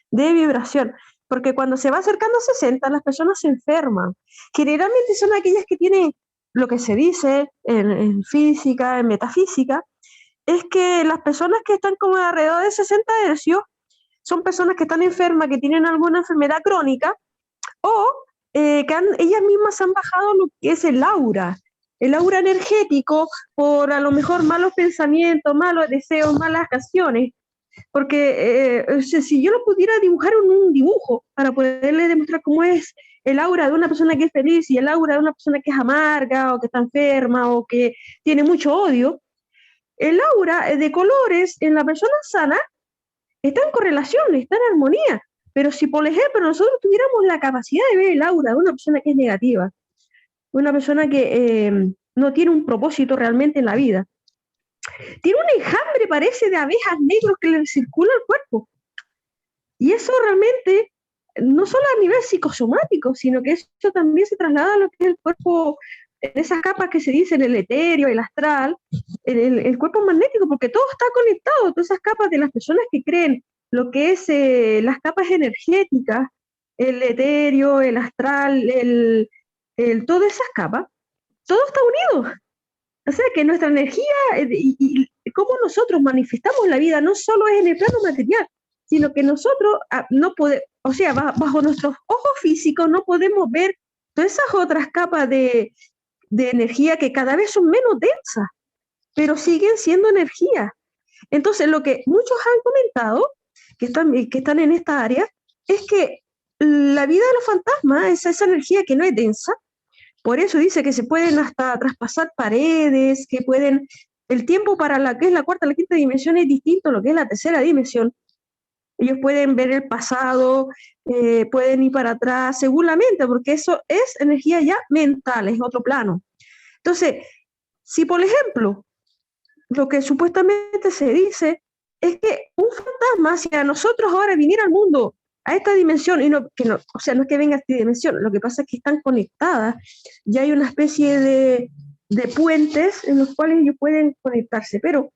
de vibración, porque cuando se va acercando a 60, las personas se enferman. Generalmente son aquellas que tienen lo que se dice en física, en metafísica, es que las personas que están como alrededor de 60 hercios son personas que están enfermas, que tienen alguna enfermedad crónica, o ellas mismas han bajado lo que es el aura energético, por a lo mejor malos pensamientos, malos deseos, malas acciones. Porque si yo lo pudiera dibujar en un dibujo para poderle demostrar cómo es el aura de una persona que es feliz y el aura de una persona que es amarga o que está enferma o que tiene mucho odio, el aura de colores en la persona sana está en correlación, está en armonía. Pero si, por ejemplo, nosotros tuviéramos la capacidad de ver el aura de una persona que es negativa, una persona que no tiene un propósito realmente en la vida, tiene un enjambre, parece, de abejas negros que le circula el cuerpo. Y eso realmente, no solo a nivel psicosomático, sino que eso también se traslada a lo que es el cuerpo, en esas capas que se dicen, el etéreo, el astral, el cuerpo magnético, porque todo está conectado, todas esas capas de las personas que creen lo que es las capas energéticas, el etéreo, el astral, todas esas capas, todo está unido. O sea que nuestra energía y cómo nosotros manifestamos la vida no solo es en el plano material, sino que nosotros no podemos, o sea, bajo nuestros ojos físicos no podemos ver todas esas otras capas de energía que cada vez son menos densas, pero siguen siendo energía. Entonces, lo que muchos han comentado, que están en esta área, es que la vida de los fantasmas es esa energía que no es densa. Por eso dice que se pueden hasta traspasar paredes, que pueden... El tiempo para la que es la cuarta, la quinta dimensión es distinto a lo que es la tercera dimensión. Ellos pueden ver el pasado, pueden ir para atrás, seguramente, porque eso es energía ya mental, es otro plano. Entonces, si por ejemplo, lo que supuestamente se dice es que un fantasma, si a nosotros ahora viniera al mundo a esta dimensión, y o sea, no es que venga a esta dimensión, lo que pasa es que están conectadas, ya hay una especie de puentes en los cuales ellos pueden conectarse, pero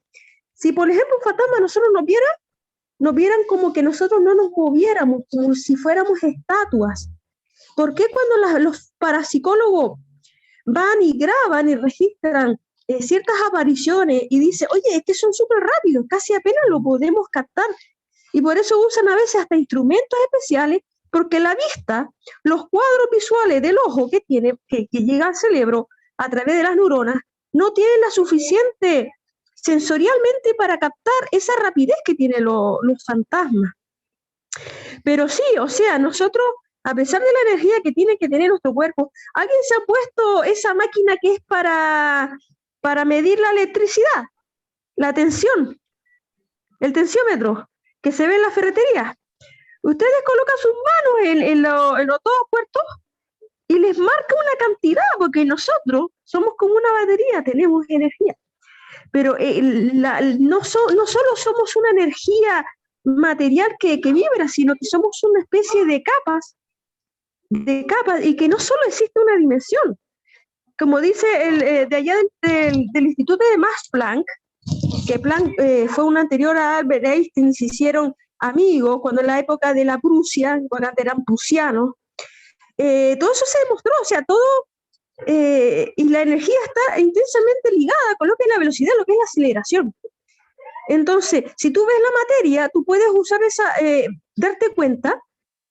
si por ejemplo un fantasma nosotros nos vieran como que nosotros no nos moviéramos, como si fuéramos estatuas. ¿Por qué cuando los parapsicólogos van y graban y registran ciertas apariciones y dicen, oye, es que son súper rápidos, casi apenas lo podemos captar? Y por eso usan a veces hasta instrumentos especiales porque la vista, los cuadros visuales del ojo que tiene, que llega al cerebro a través de las neuronas, no tienen la suficiente sensorialmente para captar esa rapidez que tienen los fantasmas. Pero sí, o sea, nosotros, a pesar de la energía que tiene que tener nuestro cuerpo, ¿alguien se ha puesto esa máquina que es para medir la electricidad? La tensión, el tensiómetro, que se ve en la ferretería. Ustedes colocan sus manos en los dos puertos y les marca una cantidad, porque nosotros somos como una batería, tenemos energía. Pero no solo somos una energía material que vibra, sino que somos una especie de capas, y que no solo existe una dimensión. Como dice de allá del Instituto de Max Planck, que Planck fue un anterior a Albert Einstein, se hicieron amigos cuando en la época de la Prusia, cuando eran prusianos, todo eso se demostró, o sea, todo, y la energía está intensamente ligada con lo que es la velocidad, lo que es la aceleración. Entonces, si tú ves la materia, tú puedes usar darte cuenta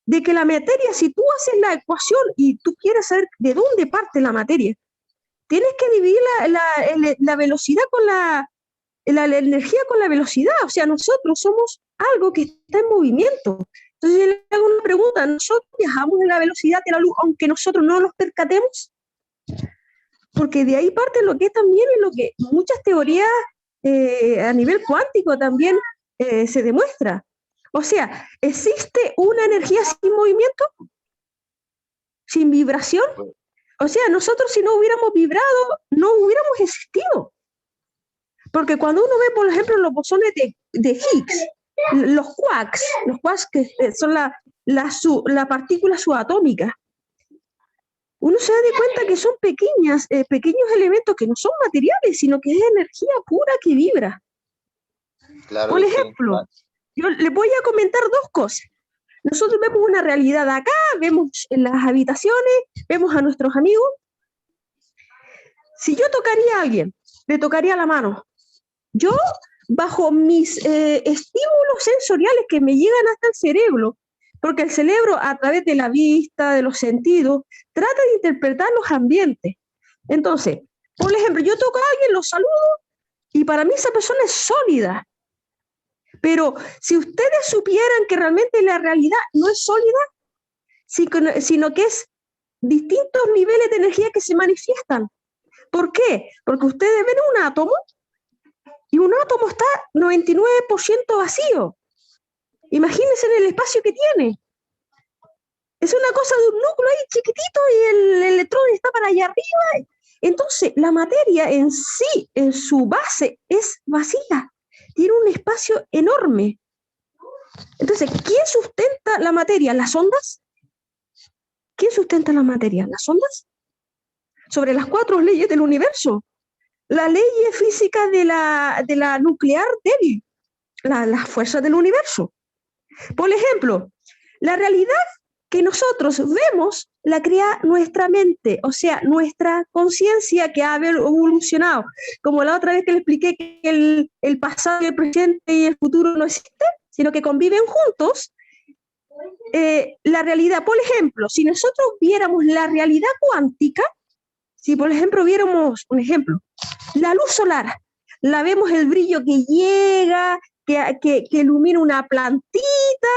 de que la materia, si tú haces la ecuación y tú quieres saber de dónde parte la materia, tienes que dividir la velocidad con la energía con la velocidad. O sea, nosotros somos algo que está en movimiento. Entonces, yo le hago una pregunta: ¿nosotros viajamos en la velocidad de la luz aunque nosotros no nos percatemos? Porque de ahí parte lo que es también lo que muchas teorías a nivel cuántico también se demuestra. O sea, ¿existe una energía sin movimiento? ¿Sin vibración? O sea, nosotros si no hubiéramos vibrado, no hubiéramos existido. Porque cuando uno ve, por ejemplo, los bosones de Higgs, los quarks que son la partícula subatómica, uno se da cuenta que son pequeños elementos que no son materiales, sino que es energía pura que vibra. Claro, por ejemplo, yo les voy a comentar dos cosas. Nosotros vemos una realidad acá, vemos en las habitaciones, vemos a nuestros amigos. Si yo tocaría a alguien, le tocaría la mano. Yo, bajo mis estímulos sensoriales que me llegan hasta el cerebro, porque el cerebro, a través de la vista, de los sentidos, trata de interpretar los ambientes. Entonces, por ejemplo, yo toco a alguien, lo saludo, y para mí esa persona es sólida. Pero si ustedes supieran que realmente la realidad no es sólida, sino que es distintos niveles de energía que se manifiestan. ¿Por qué? Porque ustedes ven un átomo, y un átomo está 99% vacío. Imagínense en el espacio que tiene. Es una cosa de un núcleo ahí chiquitito y el electrón está para allá arriba. Entonces, la materia en sí, en su base, es vacía. Tiene un espacio enorme. Entonces, ¿quién sustenta la materia? ¿Las ondas? ¿Quién sustenta la materia? ¿Las ondas? Sobre las 4 leyes del universo. La ley física de la nuclear débil. Las fuerzas del universo. Por ejemplo, la realidad que nosotros vemos la crea nuestra mente, o sea, nuestra conciencia que ha evolucionado. Como la otra vez que le expliqué que el pasado, el presente y el futuro no existen, sino que conviven juntos. La realidad, por ejemplo, si nosotros viéramos la realidad cuántica, si por ejemplo viéramos, un ejemplo, la luz solar, la vemos el brillo que llega, que ilumina una plantita.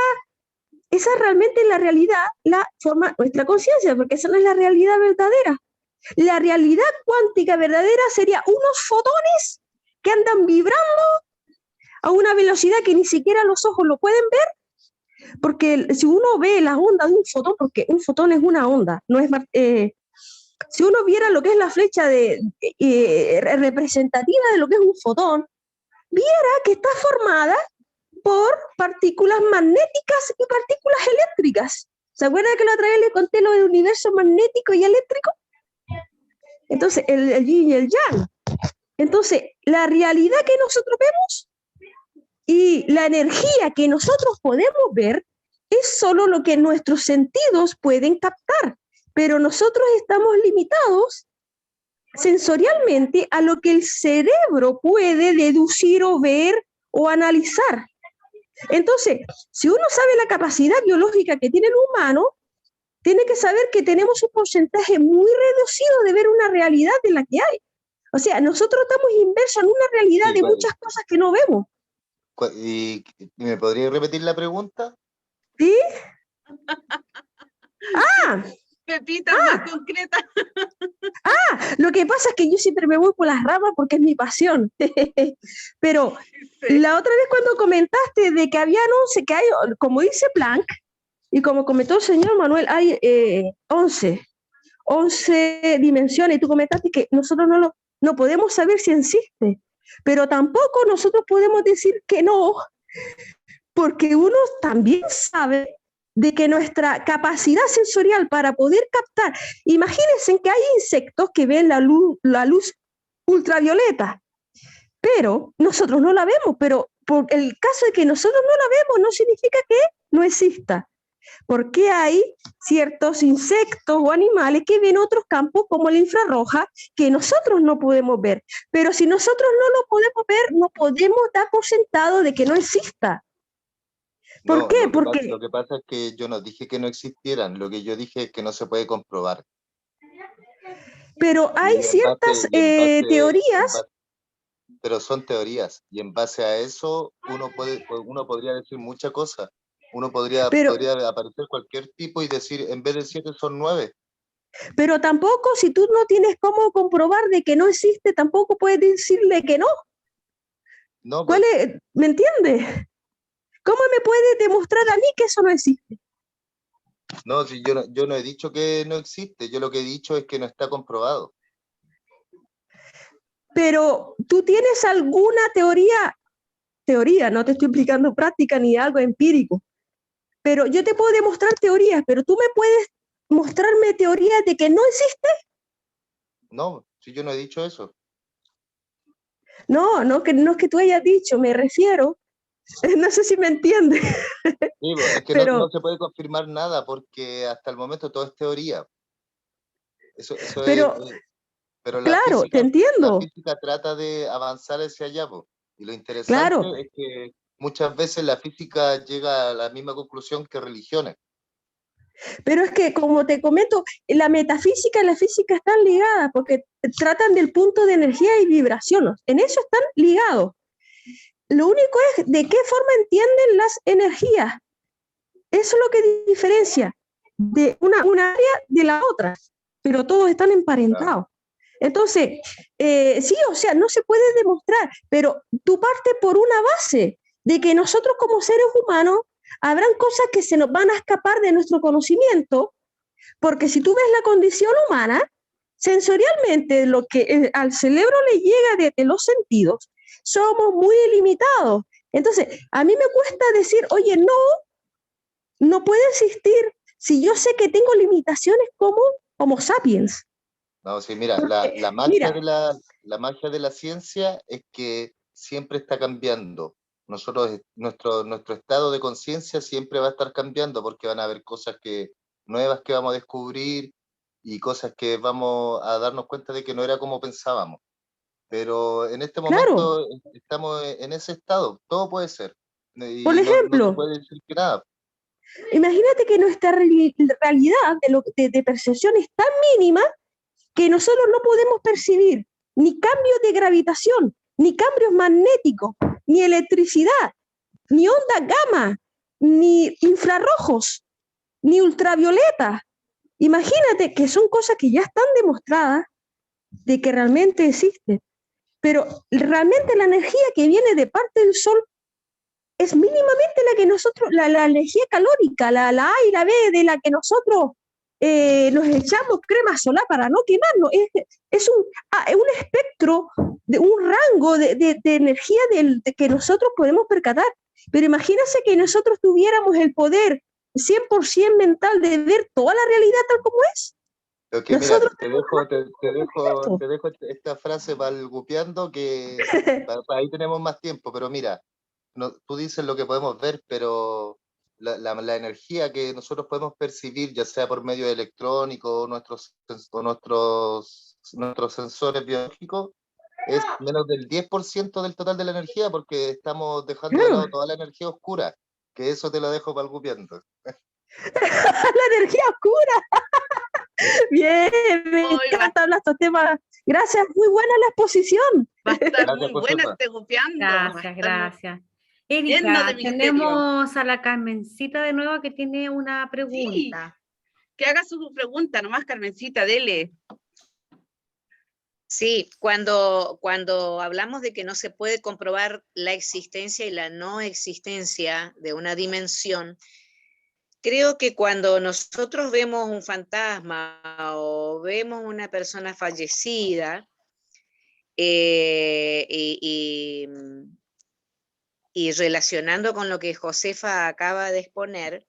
Esa realmente es la realidad, la forma nuestra conciencia, porque esa no es la realidad verdadera. La realidad cuántica verdadera sería unos fotones que andan vibrando a una velocidad que ni siquiera los ojos lo pueden ver, porque si uno ve la onda de un fotón, porque un fotón es una onda, no es si uno viera lo que es la flecha representativa de lo que es un fotón, viera que está formada por partículas magnéticas y partículas eléctricas. ¿Se acuerdan que la otra vez le conté lo del universo magnético y eléctrico? Entonces, el yin y el yang. Entonces, la realidad que nosotros vemos y la energía que nosotros podemos ver es solo lo que nuestros sentidos pueden captar, pero nosotros estamos limitados sensorialmente a lo que el cerebro puede deducir o ver o analizar. Entonces, si uno sabe la capacidad biológica que tiene el humano, tiene que saber que tenemos un porcentaje muy reducido de ver una realidad de la que hay. O sea, nosotros estamos inmersos en una realidad Sí, de muchas cosas que no vemos. ¿Y me podría repetir la pregunta? ¿Sí? Ah, Pepita, más concreta. lo que pasa es que yo siempre me voy por las ramas porque es mi pasión. Pero Sí. la otra vez cuando comentaste de que habían 11, que hay, como dice Planck, y como comentó el señor Manuel, hay 11 dimensiones, y tú comentaste que nosotros no podemos saber si existe, pero tampoco nosotros podemos decir que no, porque uno también sabe de que nuestra capacidad sensorial para poder captar, imagínense que hay insectos que ven la luz ultravioleta, pero nosotros no la vemos, pero por el caso de que nosotros no la vemos no significa que no exista, porque hay ciertos insectos o animales que ven otros campos como la infrarroja que nosotros no podemos ver, pero si nosotros no lo podemos ver, no podemos dar por sentado de que no exista. ¿Por No, qué? lo Porque, que pasa es que yo no dije que no existieran, lo que yo dije es que no se puede comprobar. pero hay Y ciertas teorías, pero son teorías, y en base a eso uno podría decir muchas cosas. Podría pero aparecer cualquier tipo y decir, en vez de 7 son 9. Pero tampoco, si tú no tienes cómo comprobar de que no existe, tampoco puedes decirle que no. No, pues, ¿Me entiendes? ¿Cómo me puedes demostrar a mí que eso no existe? no, si yo no he dicho que no existe, yo lo que he dicho es que no está comprobado. Pero tú tienes alguna teoría, no te estoy explicando práctica ni algo empírico, pero yo te puedo demostrar teorías, pero tú me puedes mostrarme teorías de que no existe. No, si yo no he dicho eso. No, no es que tú hayas dicho, me refiero, no sé si me entiendes, Sí, pues, es que no pero, se puede confirmar nada porque hasta el momento todo es teoría. Eso es, pero pero claro, te la entiendo, física trata de avanzar hacia allá, po. Y lo interesante claro. es que muchas veces la física llega a la misma conclusión que religiones. Pero es que, como te comento, la metafísica y la física están ligadas porque tratan del punto de energía y vibración. En eso están ligados. Lo único es de qué forma entienden las energías. Eso es lo que diferencia de una área de la otra, pero todos están emparentados. Entonces, sí, o sea, no se puede demostrar, pero tú partes por una base de que nosotros como seres humanos habrán cosas que se nos van a escapar de nuestro conocimiento, porque si tú ves la condición humana, sensorialmente lo que al cerebro le llega de los sentidos, somos muy limitados. Entonces, a mí me cuesta decir, oye, no puede existir si yo sé que tengo limitaciones como Homo sapiens. No, sí, mira, Porque, la magia mira, la magia de la ciencia es que siempre está cambiando. Nuestro estado de conciencia siempre va a estar cambiando porque van a haber cosas nuevas que vamos a descubrir y cosas que vamos a darnos cuenta de que no era como pensábamos. Pero en este claro, momento estamos en ese estado, todo puede ser. por Y no se ejemplo, puede decir que nada. imagínate que nuestra realidad de percepción es tan mínima que nosotros no podemos percibir ni cambios de gravitación, ni cambios magnéticos, ni electricidad, ni ondas gamma, ni infrarrojos, ni ultravioleta. Imagínate que son cosas que ya están demostradas de que realmente existen, pero realmente la energía que viene de parte del Sol es mínimamente la que nosotros, la energía calórica, la A y la B de la que nosotros nos echamos crema solar para no quemarnos. Es un espectro, de un rango de energía de que nosotros podemos percatar. Pero imagínense que nosotros tuviéramos el poder 100% mental de ver toda la realidad tal como es. Lo que, mira, Nosotros tenemos te dejo esta frase balbuceando que ahí tenemos más tiempo, pero mira, tú dices lo que podemos ver, pero la energía que nosotros podemos percibir, ya sea por medio electrónico o nuestros sensores biológicos, es menos del 10% del total de la energía, porque estamos dejando de lado claro, toda la energía oscura. que eso te lo dejo para el gupiando. La energía oscura. Bien, me Hoy va, encanta hablar estos temas. Gracias, muy buena la exposición. va a estar Gracias, muy buena Josefa. gupeando. Va a Gracias, estar gracias. lleno Erika, de misterio. tenemos a la Carmencita de nuevo que tiene una Sí, pregunta. que haga su pregunta nomás, Carmencita, dele. Sí, cuando hablamos de que no se puede comprobar la existencia y la no existencia de una dimensión, creo que cuando nosotros vemos un fantasma o vemos una persona fallecida, y relacionando con lo que Josefa acaba de exponer,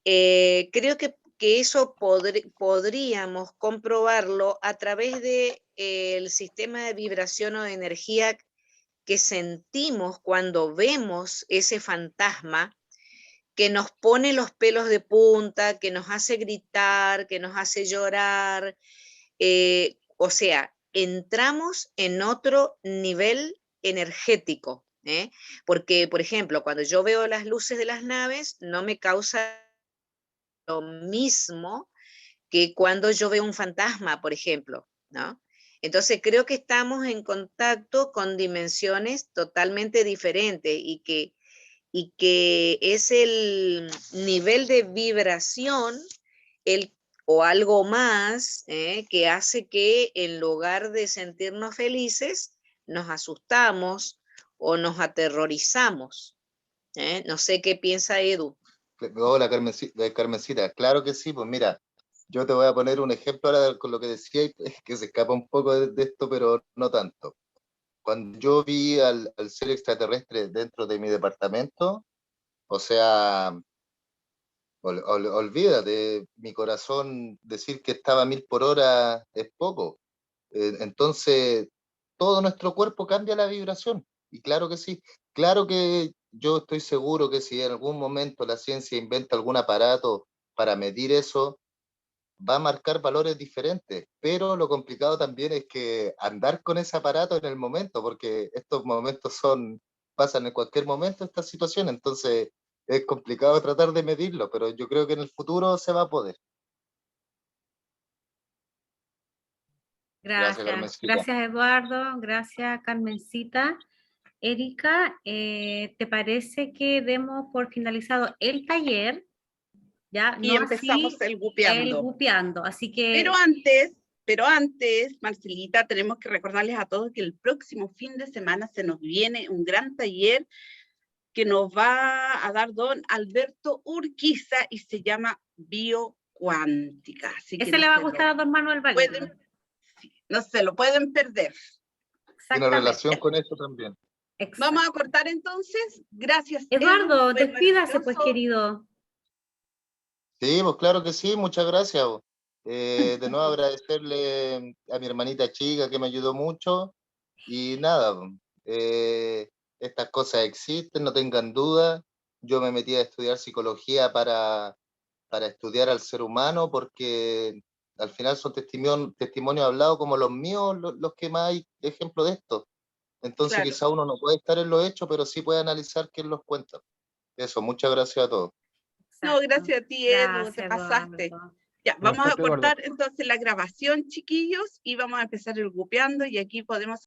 creo que eso podríamos comprobarlo a través del sistema de vibración o de energía que sentimos cuando vemos ese fantasma, que nos pone los pelos de punta, que nos hace gritar, que nos hace llorar. O sea, entramos en otro nivel energético, ¿eh? Porque, por ejemplo, cuando yo veo las luces de las naves, no me causa lo mismo que cuando yo veo un fantasma, por ejemplo, ¿no? Entonces creo que estamos en contacto con dimensiones totalmente diferentes y que es el nivel de vibración o algo más que hace que en lugar de sentirnos felices, nos asustamos o nos aterrorizamos. No sé qué piensa Edu. Hola, Carmencita. Claro que sí, pues mira, yo te voy a poner un ejemplo ahora con lo que decía, que se escapa un poco de esto, pero no tanto. Cuando yo vi al ser extraterrestre dentro de mi departamento, o sea, olvídate, mi corazón decir que estaba a 1000 por hora es poco. Entonces, todo nuestro cuerpo cambia la vibración. Y claro que sí. Claro que yo estoy seguro que si en algún momento la ciencia inventa algún aparato para medir eso, va a marcar valores diferentes. Pero lo complicado también es que andar con ese aparato en el momento, porque estos momentos pasan en cualquier momento estas situaciones. Entonces, es complicado tratar de medirlo, pero yo creo que en el futuro se va a poder. Gracias, Gracias. Carmencita. Gracias, Eduardo. Gracias, Carmencita. Erika, ¿te parece que demos por finalizado el taller? Ya, Y no empezamos así el el gupeando. gupeando. Así Pero que antes, Marcelita, tenemos que recordarles a todos que el próximo fin de semana se nos viene un gran taller que nos va a dar don Alberto Urquiza y se llama Biocuántica. Así que ese le va a gustar a don Manuel Valiente. No se lo pueden perder. Tiene Exactamente. relación con eso también. Exacto. Vamos a cortar entonces. Gracias, Eduardo, Edu, fue despídase pues, maravilloso. querido. Sí, pues claro que sí, muchas gracias. De nuevo agradecerle a mi hermanita chica que me ayudó mucho y nada, estas cosas existen, no tengan duda. Yo me metí a estudiar psicología para estudiar al ser humano porque al final son testimonios hablados como los míos los que más hay ejemplo de esto. Entonces Claro. quizá uno no puede estar en los hechos, pero sí puede analizar quién los cuenta. Eso, muchas gracias a todos. No, gracias a ti, Edu, Gracias, te pasaste. Eduardo. Ya, vamos a Perfecto, Eduardo. cortar entonces la grabación, chiquillos, y vamos a empezar el gupeando y aquí podemos